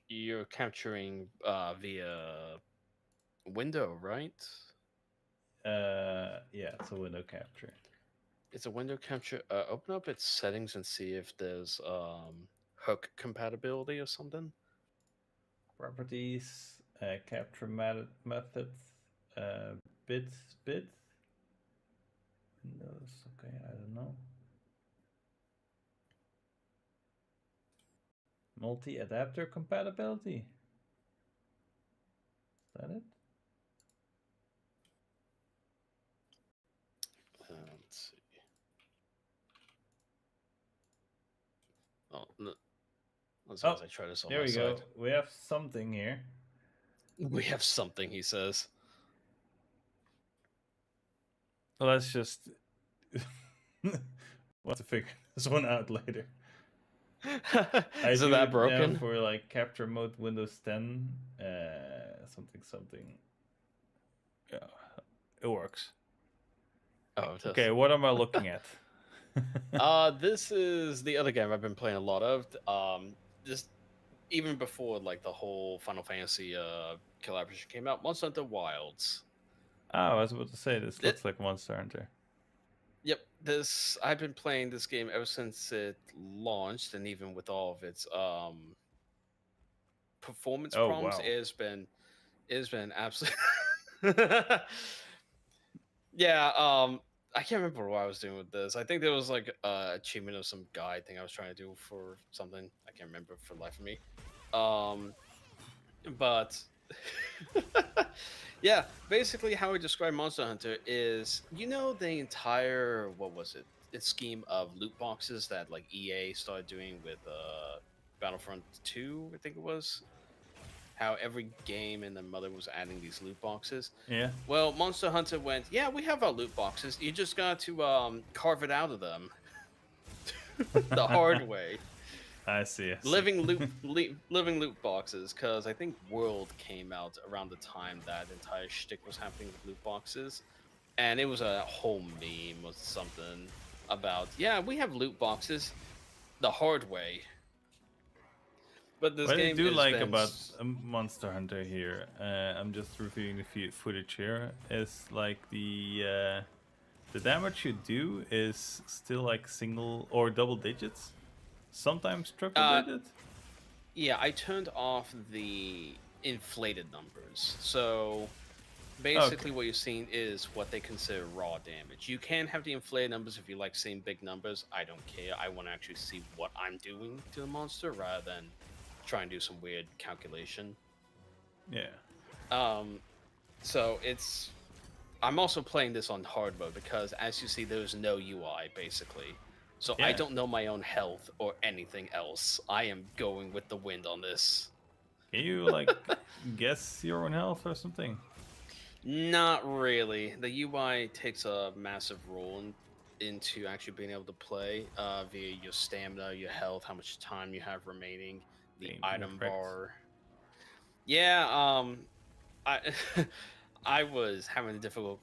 You're capturing via window, right? Yeah, it's a window capture. It's a window capture. Open up its settings and see if there's hook compatibility or something. Properties, capture method, bit. Windows. Okay, I don't know. Multi-adapter compatibility. Is that it? Let's see. Oh, no. As I try this on there my we side. go. We have something here. We have something, he says. Let's just want to figure this one out later. I Is it do that it now broken? for like capture mode Windows 10, something. Yeah, it works. Oh, it does. Okay, what am I looking at? This is the other game I've been playing a lot of. This even before like the whole Final Fantasy collaboration came out, Monster Hunter Wilds. Oh, I was about to say this It- looks like Monster Hunter. Yep, this I've been playing this game ever since it launched, and even with all of its performance Oh, problems, wow. it's been absolutely. Yeah, I can't remember what I was doing with this. I think there was like a achievement of some guide thing I was trying to do for something. I can't remember for the life of me. But yeah, basically how I describe Monster Hunter is, you know, the entire what was it? Its scheme of loot boxes that like EA started doing with Battlefront 2, I think it was. How every game and the mother was adding these loot boxes. Yeah, Well, Monster Hunter went, yeah, we have our loot boxes. You just got to carve it out of them the hard way. I see. Living loot boxes, because I think World came out around the time that entire shtick was happening with loot boxes, and it was a whole meme or something about, yeah, we have loot boxes the hard way. But this What I game do has like been about Monster Hunter here, I'm just reviewing the footage here, is like the damage you do is still like single or double digits, sometimes triple digit. Yeah, I turned off the inflated numbers. So basically, what you're seeing is what they consider raw damage. You can have the inflated numbers if you like seeing big numbers. I don't care. I want to actually see what I'm doing to the monster rather than try and do some weird calculation. Yeah. So it's. I'm also playing this on hard mode because, as you see, there's no UI basically. So I Yeah. don't know my own health or anything else. I am going with the wind on this. Can you like guess your own health or something? Not really. The UI takes a massive role into actually being able to play via your stamina, your health, how much time you have remaining, the Damn, item correct. bar. Yeah, I I was having a difficult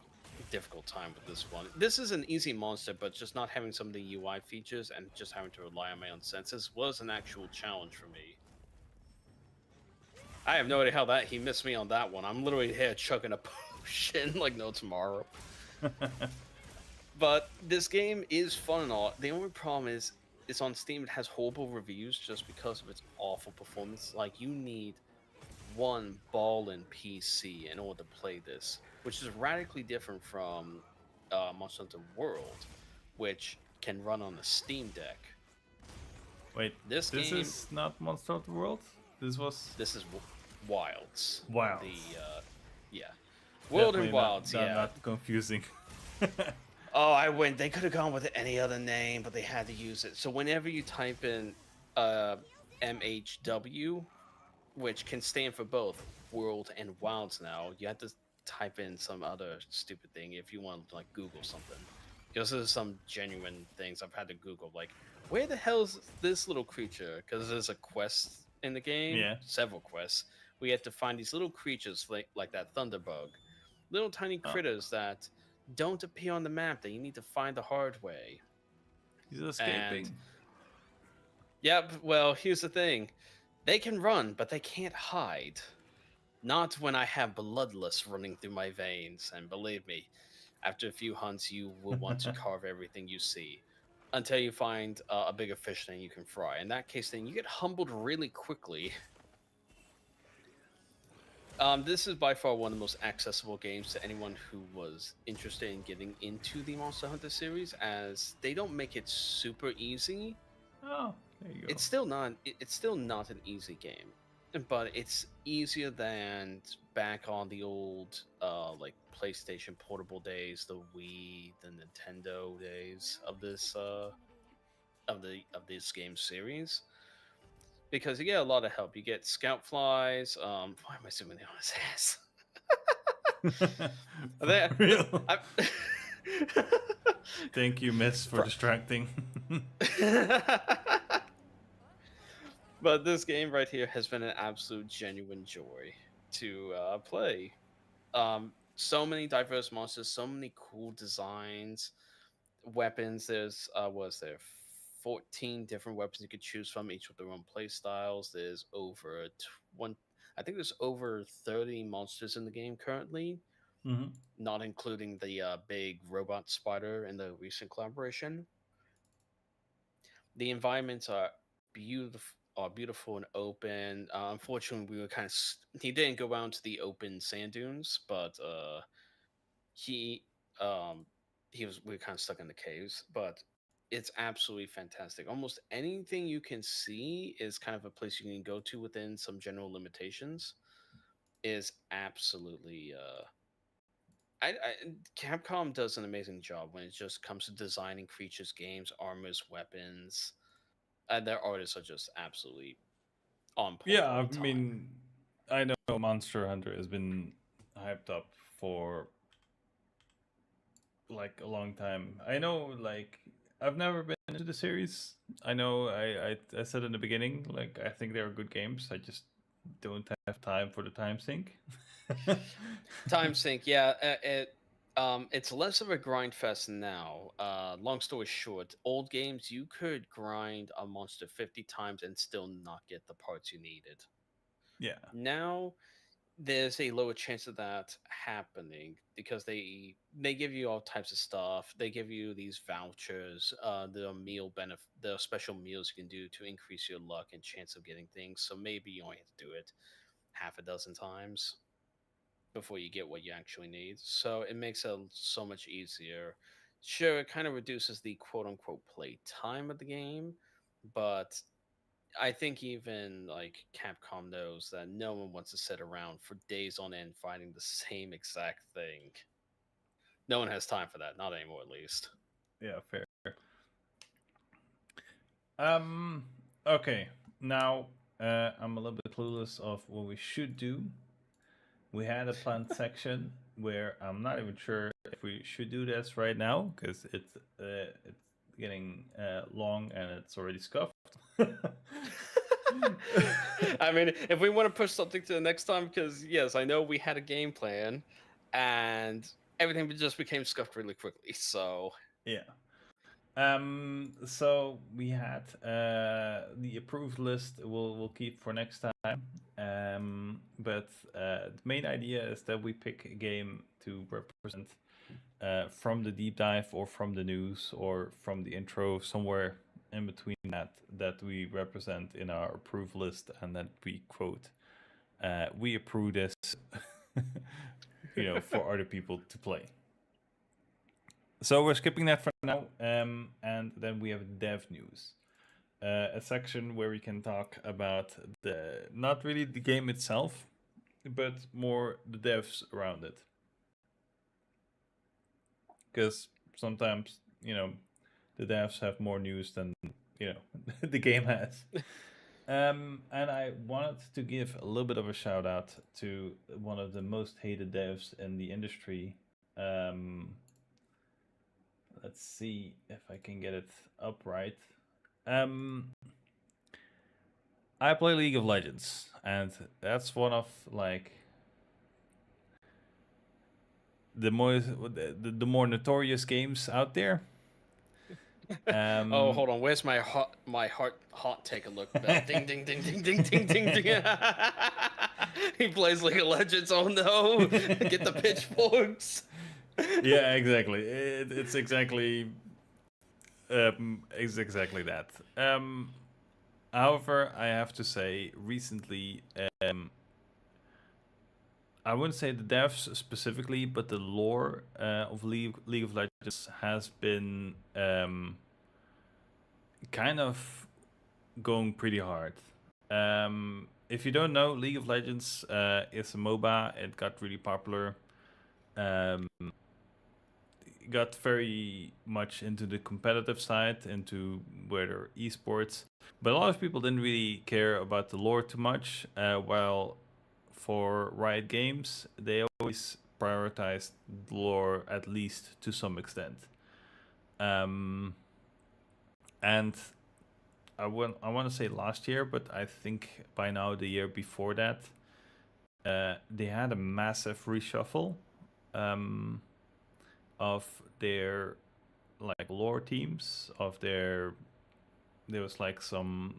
time with this one. This is an easy monster, but just not having some of the UI features and just having to rely on my own senses was an actual challenge for me. I have no idea how that he missed me on that one. I'm literally here chugging a potion like no tomorrow. But this game is fun and all. The only problem is it's on Steam. It has horrible reviews just because of its awful performance. Like, you need one ballin' PC in order to play this, which is radically different from Monster Hunter World, which can run on the Steam Deck. Wait, This this game- is not Monster Hunter World. This was This is Wilds. Wilds. The yeah, World and definitely Wilds. Not, Yeah. not confusing. Oh, I went. They could have gone with any other name, but they had to use it. So whenever you type in MHW, which can stand for both World and Wilds now, you have to type in some other stupid thing if you want to like Google something. Because there's some genuine things I've had to Google, like where the hell's this little creature? Because there's a quest in the game, Yeah. several quests. We have to find these little creatures like that thunderbug, little tiny Oh. critters that don't appear on the map that you need to find the hard way. He's escaping. And- Yep, well, here's the thing. They can run, but they can't hide. Not when I have bloodlust running through my veins. And believe me, after a few hunts, you will want to carve everything you see. Until you find a bigger fish than you can fry. In that case, then you get humbled really quickly. This is by far one of the most accessible games to anyone who was interested in getting into the Monster Hunter series, as they don't make it super easy. Oh, there you go. It's still not. It's still not an easy game, but it's easier than back on the old, like PlayStation Portable days, the Wii, the Nintendo days of this, of this game series. Because you get a lot of help. You get scout flies. Why am I zooming in on his ass? For There- real? Thank you, Miss, for distracting. But this game right here has been an absolute genuine joy to play. So many diverse monsters, so many cool designs, weapons. There's was there 14 different weapons you could choose from, each with their own play styles. There's over one. I think there's over 30 monsters in the game currently, Hmm. not including the big robot spider in the recent collaboration. The environments are beautiful and open. Unfortunately, we were kind of he didn't go out to the open sand dunes, but he um he was we were kind of stuck in the caves. But it's absolutely fantastic. Almost anything you can see is kind of a place you can go to within some general limitations. Is absolutely Capcom does an amazing job when it just comes to designing creatures, games, armors, weapons. Their artists are just absolutely on point Yeah, all I the time. mean, I know Monster Hunter has been hyped up for like a long time. I know, like, I've never been into the series. I know I said in the beginning, like, I think they're good games. I just don't have time for the time sink. Time Sync, yeah, it's less of a grind fest now. Long story short, old games you could grind a monster 50 times and still not get the parts you needed. Yeah. Now there's a lower chance of that happening because they give you all types of stuff. They give you these vouchers, there are special meals you can do to increase your luck and chance of getting things. So maybe you only have to do it half a dozen times before you get what you actually need. So it makes it so much easier. Sure, it kind of reduces the quote unquote play time of the game, but I think even like Capcom knows that no one wants to sit around for days on end finding the same exact thing. No one has time for that, not anymore at least. Yeah, fair. Um. Okay. Now, I'm a little bit clueless of what we should do. We had a planned section where I'm not even sure if we should do this right now because it's getting long and it's already scuffed. I mean, if we want to push something to the next time, because yes, I know we had a game plan, and everything just became scuffed really quickly. So Yeah. So we had the approved list. We'll keep for next time. But the main idea is that we pick a game to represent from the deep dive or from the news or from the intro, somewhere in between that we represent in our approved list, and that we quote. We approve this, for other people to play. So we're skipping that for now, and then we have dev news, a section where we can talk about the not really the game itself, but more the devs around it. Because sometimes the devs have more news than the game has. And I wanted to give a little bit of a shout out to one of the most hated devs in the industry. Let's see if I can get it upright. I play League of Legends, and that's one of like the more notorious games out there. oh, hold on. Where's my hot take a look bell? Ding ding ding ding ding ding ding ding. He plays League of Legends. Oh no! Get the pitchforks. Yeah, exactly. It's exactly that. However, I have to say, recently, I wouldn't say the devs specifically, but the lore of League of Legends has been kind of going pretty hard. If you don't know, League of Legends is a MOBA. It got really popular. Um, got very much into the competitive side, into whether esports, but a lot of people didn't really care about the lore too much. While for Riot Games, they always prioritized lore at least to some extent. And I want to say last year, but I think by now the year before that, they had a massive reshuffle of their like lore teams of their. There was like some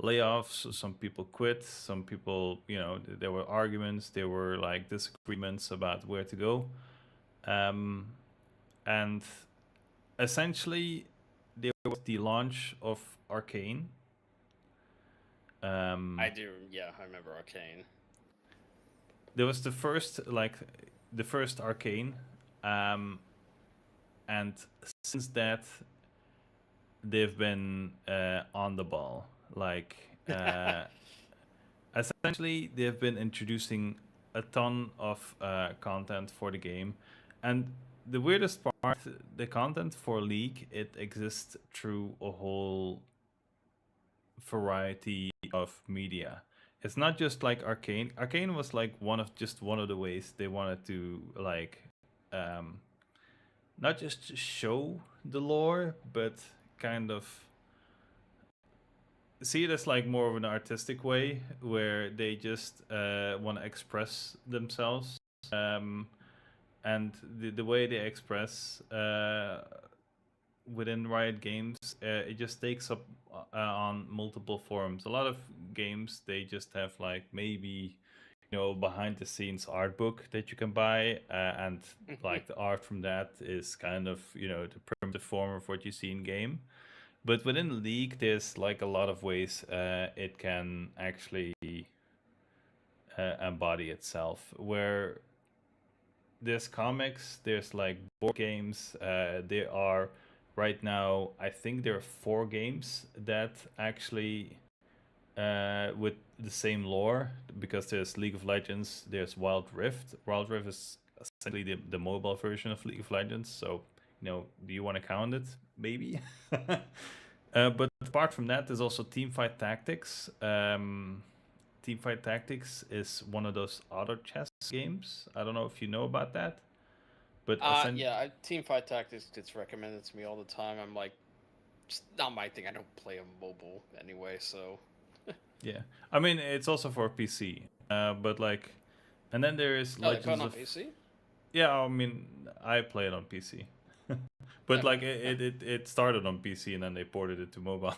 layoffs. Some people quit. Some people, there were arguments. There were like disagreements about where to go. And essentially, there was the launch of Arcane. I do, yeah, I remember Arcane. There was the first Arcane, and since that, they've been on the ball. Like, essentially, they've been introducing a ton of content for the game, and the weirdest part, the content for League, it exists through a whole variety of media. It's not just like Arcane. Arcane was like one of the ways they wanted to like not just show the lore, but kind of see it as like more of an artistic way where they just want to express themselves. And the way they express within Riot Games, it just takes up on multiple forums. A lot of games, they just have like maybe behind the scenes art book that you can buy, and like the art from that is kind of the primitive form of what you see in game. But within League, there's like a lot of ways it can actually embody itself. Where there's comics, there's like board games. There are right now, I think there are 4 games that actually with the same lore, because there's League of Legends, there's Wild Rift. Wild Rift is essentially the mobile version of League of Legends. So, do you want to count it? Maybe. But apart from that, there's also Teamfight Tactics. Teamfight Tactics is one of those auto chess games. I don't know if you know about that. But Teamfight Tactics gets recommended to me all the time. I'm like, it's not my thing. I don't play on mobile anyway, so. Yeah, I mean it's also for PC, but like, and then there is Legends on of PC. Yeah, I mean I play it on PC, but like it started on PC and then they ported it to mobile.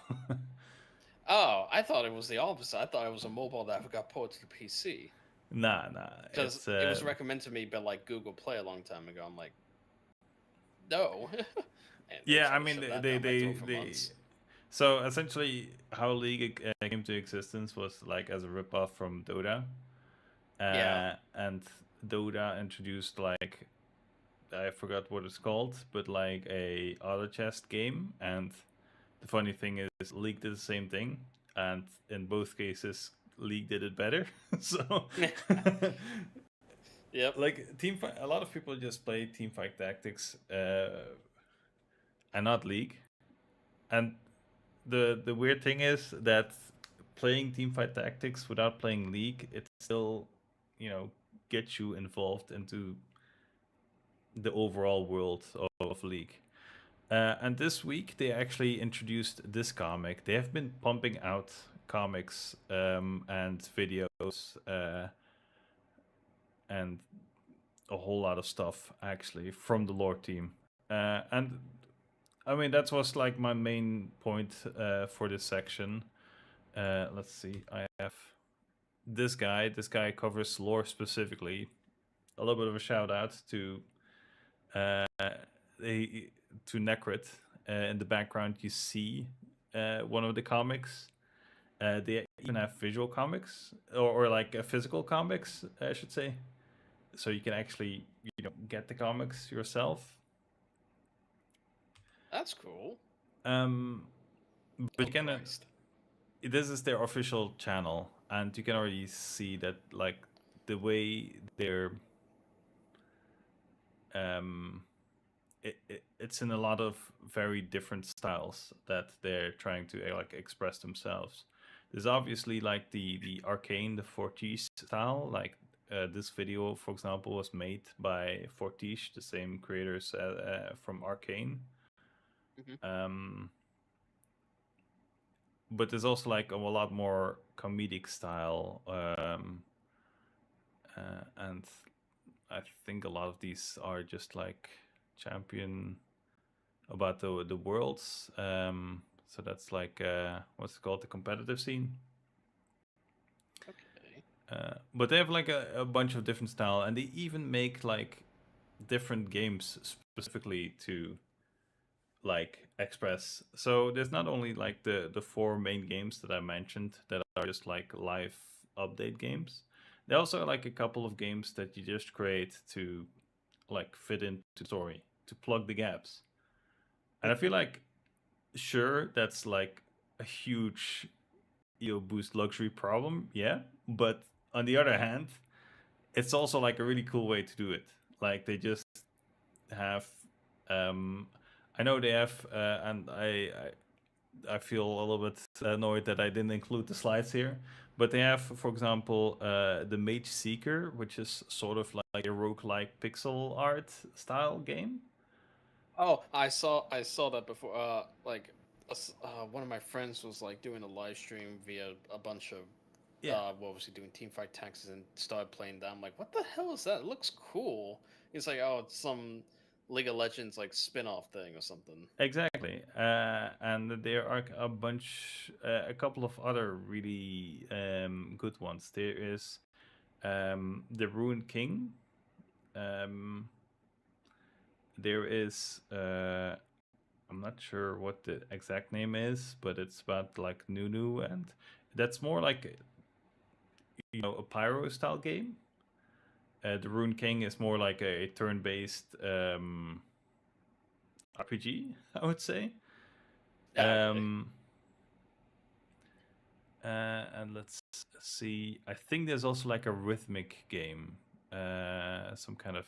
Oh, I thought it was the opposite. I thought it was a mobile that got ported to PC. Nah. Because it was recommended to me by like Google Play a long time ago. I'm like, no. Yeah, I mean they so essentially how League came to existence was like as a ripoff from Dota. And Dota introduced like, I forgot what it's called, but like a auto chess game. And the funny thing is League did the same thing, and in both cases League did it better. So yep. Like a lot of people just play Teamfight Tactics and not League. And the weird thing is that playing Teamfight Tactics without playing League, it still gets you involved into the overall world of League. And this week they actually introduced this comic. They have been pumping out comics and videos and a whole lot of stuff actually from the lore team. And I mean, that was like my main point for this section. Let's see. I have this guy. This guy covers lore specifically. A little bit of a shout out to Necrit. In the background, you see one of the comics. They even have visual comics or like physical comics, I should say. So you can actually get the comics yourself. That's cool. But you can. This is their official channel, and you can already see that like the way they're. It's in a lot of very different styles that they're trying to like express themselves. there's obviously like the Arcane, the Fortiche style. Like this video, for example, was made by Fortiche, the same creators from Arcane. Mhm. But there's also like a lot more comedic style, and I think a lot of these are just like champion about the worlds. So that's like what's it called, the competitive scene. Okay. But they have like a bunch of different style, and they even make like different games specifically to like express. So there's not only like the four main games that I mentioned that are just like live update games. There are also like a couple of games that you just create to like fit into the story, to plug the gaps. And I feel like sure that's like a huge boost luxury problem, yeah. But on the other hand, it's also like a really cool way to do it. Like they just have I know they have and I feel a little bit annoyed that I didn't include the slides here, but they have, for example, the Mage Seeker, which is sort of like a roguelike pixel art style game. Oh, I saw that before. Like, one of my friends was like doing a live stream via a bunch of what was he doing? Teamfight Tactics, and started playing that. I'm like, what the hell is that? It looks cool. He's like, oh, it's some League of Legends like spin-off thing or something. Exactly, and there are a couple of other really good ones. There is the Ruined King. Um, there is I'm not sure what the exact name is, but it's about like Nunu, and that's more like a Pyro style game. The Rune King is more like a turn-based RPG, I would say. Yeah, okay. And let's see. I think there's also like a rhythmic game, some kind of.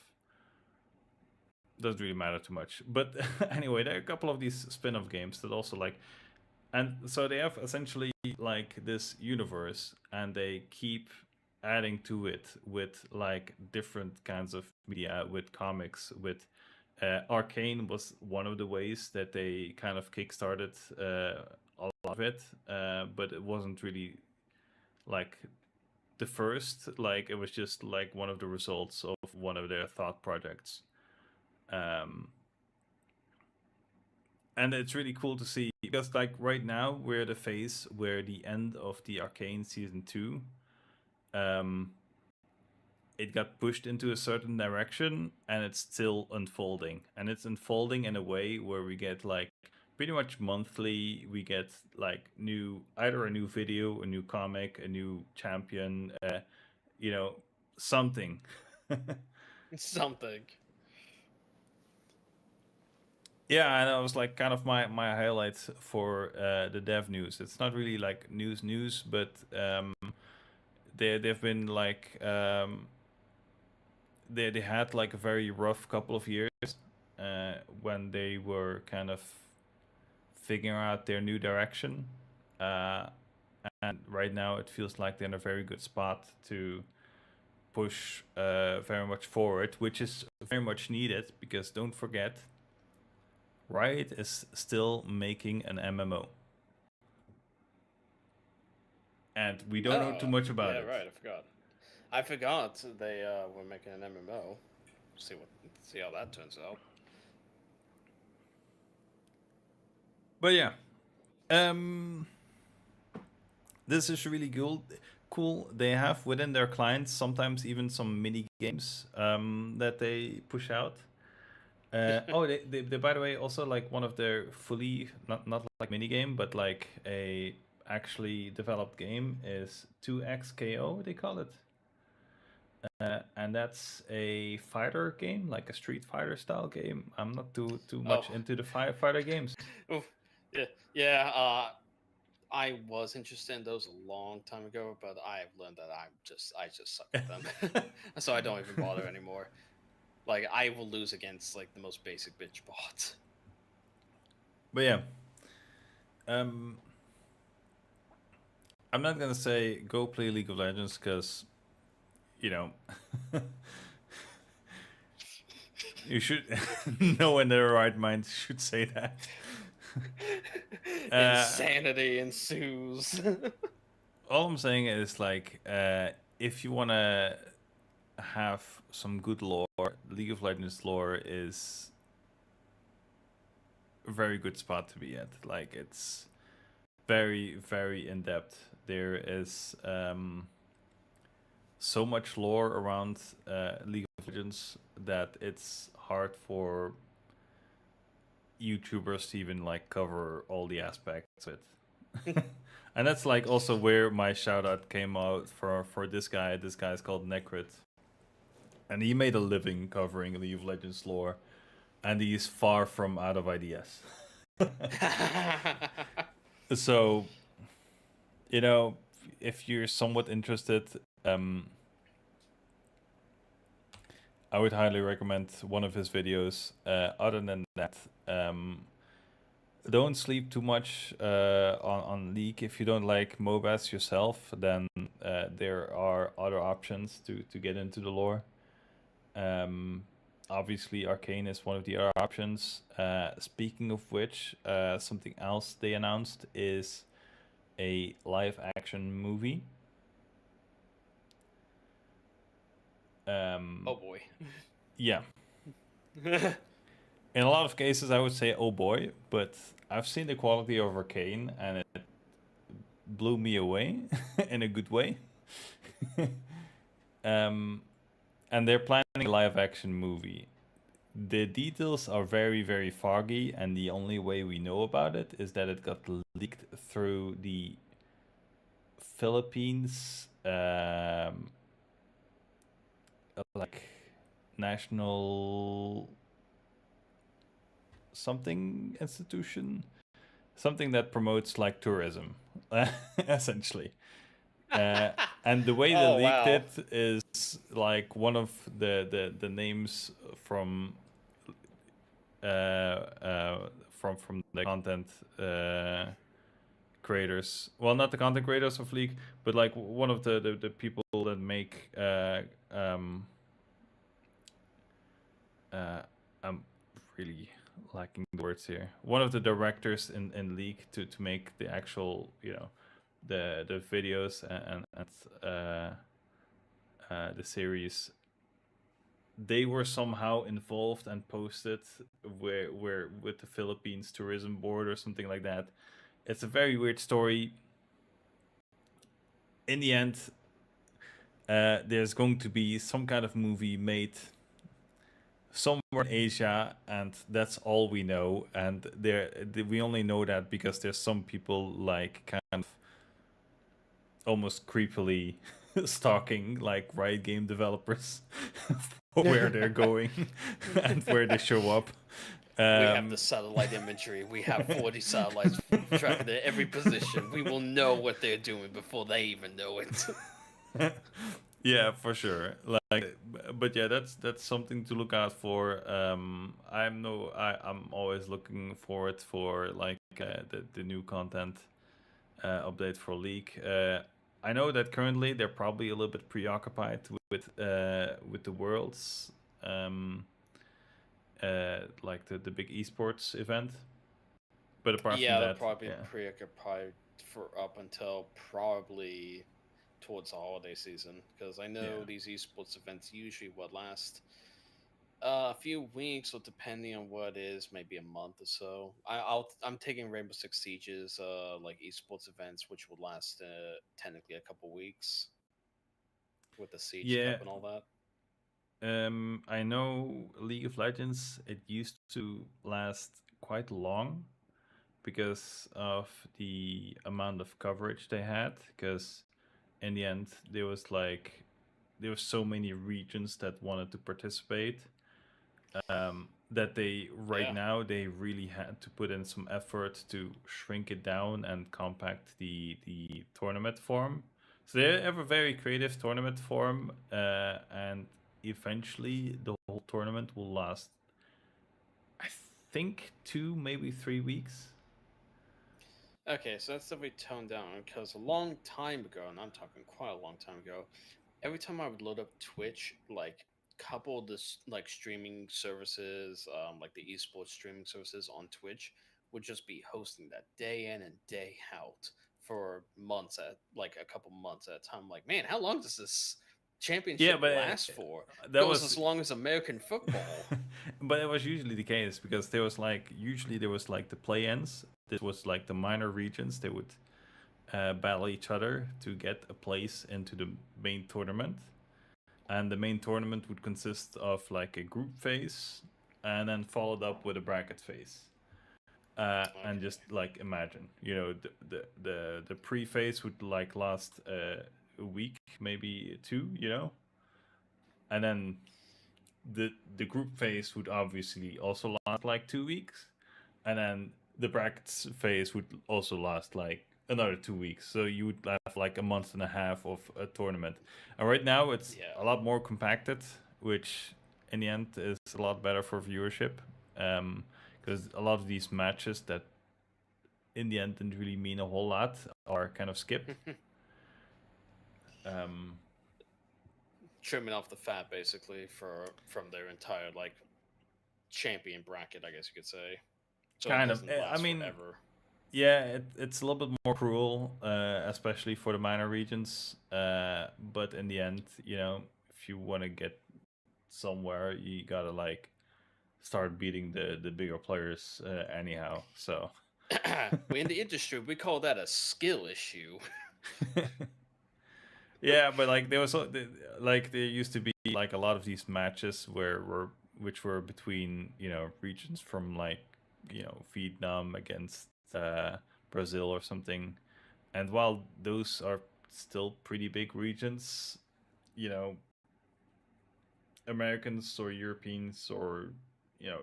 Doesn't really matter too much, but anyway, there are a couple of these spin-off games that also like, and so they have essentially like this universe, and they keep adding to it with like different kinds of media, with comics, with Arcane was one of the ways that they kind of kickstarted a lot of it, but it wasn't really like the first. Like it was just like one of the results of one of their thought projects. Um, and it's really cool to see because like right now we're at a phase where the end of the Arcane season 2 it got pushed into a certain direction, and it's still unfolding, and it's unfolding in a way where we get like pretty much monthly we get like either a new video, a new comic, a new champion, you know something. Something. Yeah, and that was like kind of my highlights for the dev news. It's not really like news, but they've been like they had like a very rough couple of years when they were kind of figuring out their new direction, and right now it feels like they're in a very good spot to push very much forward, which is very much needed because don't forget Riot is still making an MMO. And we don't know too much about yeah, it. right. I forgot they were making an MMO. See how that turns out. But yeah, this is really cool. They have within their clients sometimes even some mini games that they push out. They by the way also like one of their fully not like mini game but like a actually developed game is 2XKO they call it, and that's a fighter game, like a Street Fighter style game. I'm not too much into the fighter games. Oof. Yeah. I was interested in those a long time ago, but I've learned that I just suck at them, so I don't even bother anymore. Like I will lose against like the most basic bitch bots. But yeah, I'm not gonna say go play League of Legends because, you know, you should. No one in their right mind should say that. Insanity ensues. All I'm saying is like, if you wanna have some good lore, League of Legends lore is a very good spot to be at. Like it's very, very in depth. There is so much lore around League of Legends that it's hard for YouTubers to even like cover all the aspects of it. And that's like also where my shout out came out for this guy. This guy is called Necrit. And he made a living covering League of Legends lore. And he's far from out of ideas. So, you know, if you're somewhat interested, I would highly recommend one of his videos. Other than that, don't sleep too much on League. If you don't like MOBAs yourself, then there are other options to get into the lore. Obviously, Arcane is one of the other options. Speaking of which, something else they announced is a live action movie. Oh boy. Yeah. In a lot of cases, I would say, oh boy, but I've seen the quality of Arcane and it blew me away in a good way. And they're planning a live action movie. The details are very, very foggy, and the only way we know about it is that it got leaked through the Philippines, like national something institution, something that promotes like tourism, essentially. And the way they Oh, leaked wow. it is like one of the names from the content creators. Well, not the content creators of League, but like one of the people that make I'm really lacking the words here. One of the directors in League to make the actual, you know, the videos and the series. They were somehow involved and posted where with the Philippines Tourism Board or something like that. It's a very weird story. In the end, there's going to be some kind of movie made somewhere in Asia, and that's all we know. And we only know that because there's some people like kind of almost creepily stalking like Riot Game developers for where they're going and where they show up. We have the satellite imagery. We have 40 satellites tracking their every position. We will know what they're doing before they even know it. Yeah, for sure. Like, but yeah, that's something to look out for. I'm always looking forward for like the new content update for League. I know that currently they're probably a little bit preoccupied with the worlds, like the big esports event. But apart Yeah, from they'll that, probably yeah. preoccupied for up until probably towards the holiday season, because I know Yeah. these esports events usually what last a few weeks, or depending on what it is, maybe a month or so. I'm taking Rainbow Six Siege's like esports events, which will last technically a couple weeks with the Siege Yeah. Cup and all that. I know League of Legends, it used to last quite long because of the amount of coverage they had. Because in the end, there were so many regions that wanted to participate, that Yeah. now they really had to put in some effort to shrink it down and compact the tournament form. So they have a very creative tournament form, and eventually the whole tournament will last, I think, 2 maybe 3 weeks. Okay, so that's definitely toned down because a long time ago, and I'm talking quite a long time ago, every time I would load up Twitch, like couple this like streaming services, like the esports streaming services on Twitch, would just be hosting that day in and day out for months at like a couple months at a time. Like, man, how long does this Yeah, championship but last for? that Goes was as long as American football. but it was usually the case because there was like usually there was like the play-ins. This was like the minor regions. They would battle each other to get a place into the main tournament, and the main tournament would consist of like a group phase, and then followed up with a bracket phase. And Okay. just like imagine, the pre-phase would like last a week, maybe two, and then the group phase would obviously also last like 2 weeks, and then the brackets phase would also last like another 2 weeks. So you would have like a month and a half of a tournament. And right now it's Yeah. a lot more compacted, which in the end is a lot better for viewership. Because a lot of these matches that in the end didn't really mean a whole lot are kind of skipped. um, Trimming off the fat basically from their entire like champion bracket, I guess you could say. So it kind of. doesn't I last mean, forever. yeah, it's a little bit more cruel, especially for the minor regions. But in the end, if you want to get somewhere, you gotta like start beating the bigger players anyhow. So In the industry, we call that a skill issue. yeah, but like like there used to be like a lot of these matches which were between regions from like Vietnam against Brazil or something. And while those are still pretty big regions, you know, Americans or Europeans or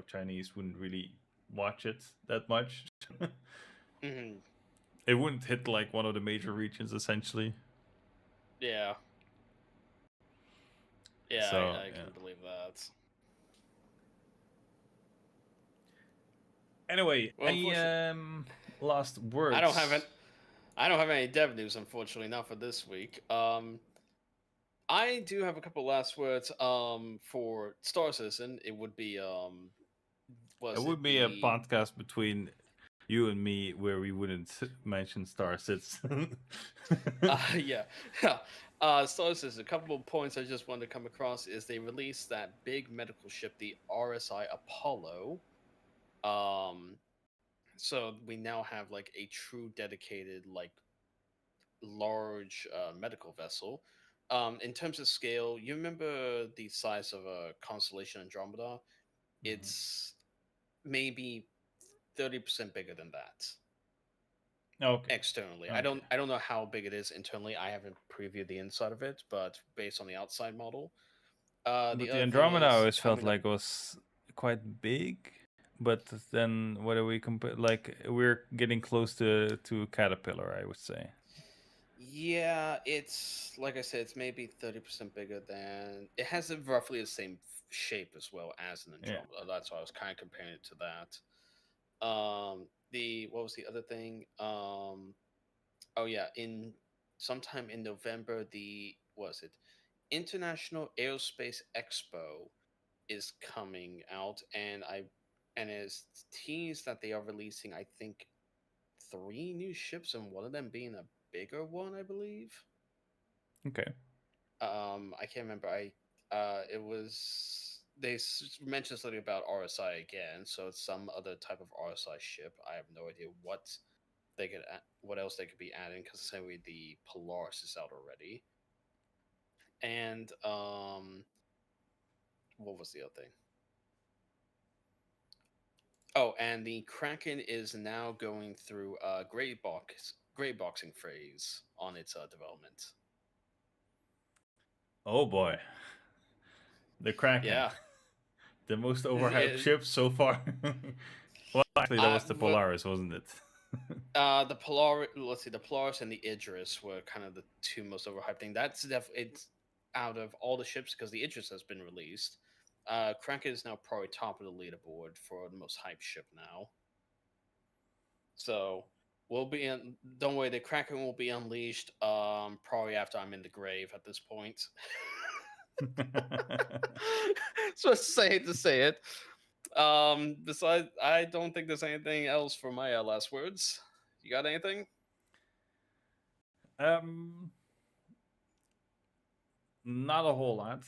Chinese wouldn't really watch it that much. Mhm. It wouldn't hit like one of the major regions essentially. Yeah, yeah, So I yeah. can believe that. Anyway, Well, any unfortunately, last I don't have words? it. I don't have any dev news, unfortunately, not for this week. I do have a couple last words. For Star Citizen, it would be It was it would be a the podcast between you and me where we wouldn't mention Star Citizen. yeah. So there's a couple of points I just wanted to come across is they released that big medical ship, the RSI Apollo. Um, so we now have like a true dedicated, like large medical vessel. In terms of scale, you remember the size of a constellation Andromeda? Mhm. It's maybe 30% bigger than that Okay. externally. Okay. I don't know how big it is internally. I haven't previewed the inside of it, but based on the outside model. The But the other thing Andromeda I is always felt coming up. like was quite big. But then what are we compare? Like we're getting close to Caterpillar, I would say. Yeah, it's like I said, it's maybe 30% bigger than it has roughly the same shape as well as an Yeah. Andromeda. That's why I was kind of comparing it to that. The what was the other thing? Oh yeah, in sometime in November, the what was it International Aerospace Expo is coming out, and it's teased that they are releasing, I think, three new ships, and one of them being a bigger one, I believe. Okay. I can't remember. It was mentioned something about RSI again, so it's some other type of RSI ship. I have no idea what else they could be adding because essentially the Polaris is out already, and what was the other thing? Oh, and the Kraken is now going through a gray boxing phase on its development. Oh boy, the Kraken, Yeah. the most overhyped It- ship so far. Well, actually, that was the well, Polaris, wasn't it? the Polaris. Let's see, the Polaris and the Idris were kind of the two most overhyped thing. That's definitely it's out of all the ships because the Idris has been released. Kraken is now probably top of the leaderboard for the most hyped ship now. So will be in. Don't worry, the Kraken will be unleashed. Probably after I'm in the grave at this point. So I hate to say it. Besides, I don't think there's anything else for my last words. You got anything? um, Not a whole lot.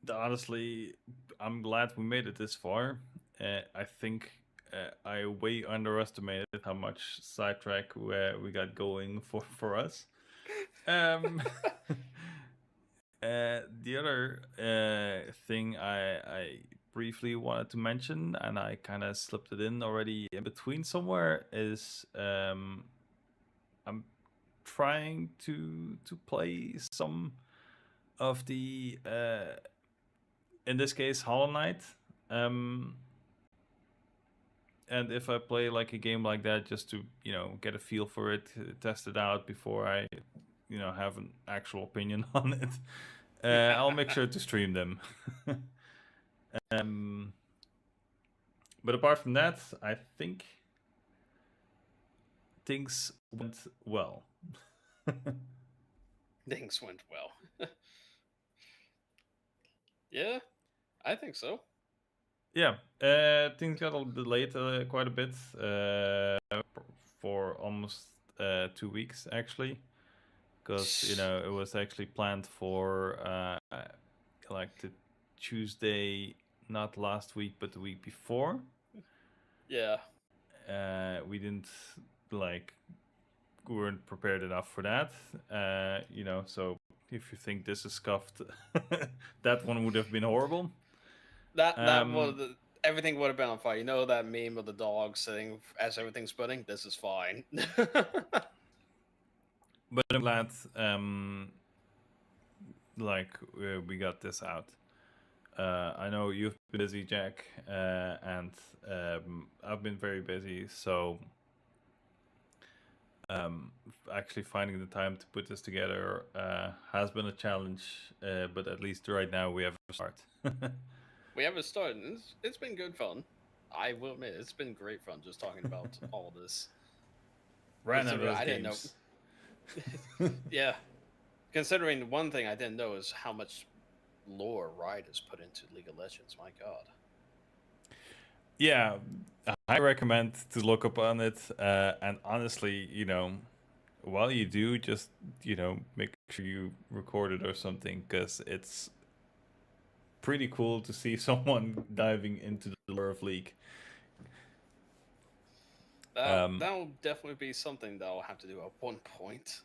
Honestly, I'm glad we made it this far. I think I way underestimated how much sidetrack we got going for us. Um, the other thing I briefly wanted to mention, and I kind of slipped it in already in between somewhere, is I'm trying to play some of the in this case Hollow Knight. And if I play like a game like that just to get a feel for it, test it out before I have an actual opinion on it, I'll make sure to stream them. But apart from that, I think things went well. Things went well. Yeah, I think so. Yeah, things got delayed quite a bit for almost 2 weeks actually, because it was actually planned for like the Tuesday, not last week but the week before. Yeah. We didn't we weren't prepared enough for that. So if you think this is scuffed, that one would have been horrible. That everything would have been on fire. You know that meme of the dog sitting as everything's spinning? This is fine. But I'm glad we got this out. I know you've been busy, Jack, and I've been very busy, so actually finding the time to put this together has been a challenge, but at least right now we have a start. We have a start, and it's been good fun. I will admit, it's been great fun just talking about all this. Random I didn't know. Yeah. Considering one thing I didn't know is how much lore Riot has put into League of Legends. My God. Yeah, I recommend to look up on it. And honestly, while you do, just make sure you record it or something, because it's pretty cool to see someone diving into the lore of League. That'll definitely be something that I'll have to do at one point.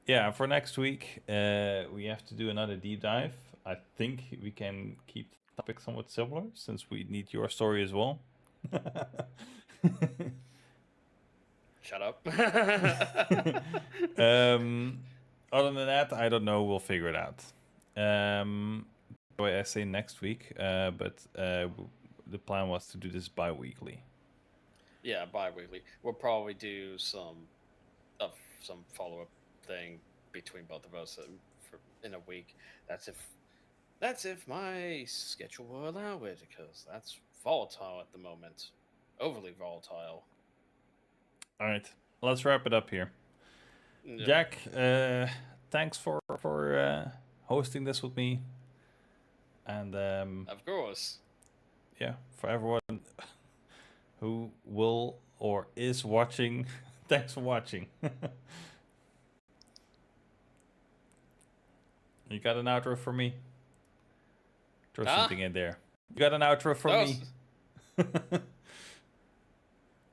Yeah, for next week, we have to do another deep dive. I think we can keep the topic somewhat similar, since we need your story as well. Shut up. Other than that, I don't know. We'll figure it out. The way I say next week, but the plan was to do this bi-weekly. Yeah, bi-weekly. We'll probably do some follow-up thing between both of us in a week. That's if my schedule will allow it, because that's volatile at the moment. Overly volatile. All right, let's wrap it up here. Yeah. Jack, thanks for hosting this with me. And of course. Yeah, for everyone who will or is watching, thanks for watching. You got an outro for me? Throw something in there. You got an outro for me?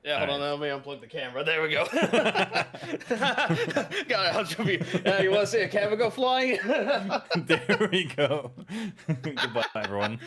Yeah, hold on, let me unplug the camera. There we go. Got it, outro me. You want to see a camera go flying? There we go. Goodbye, everyone.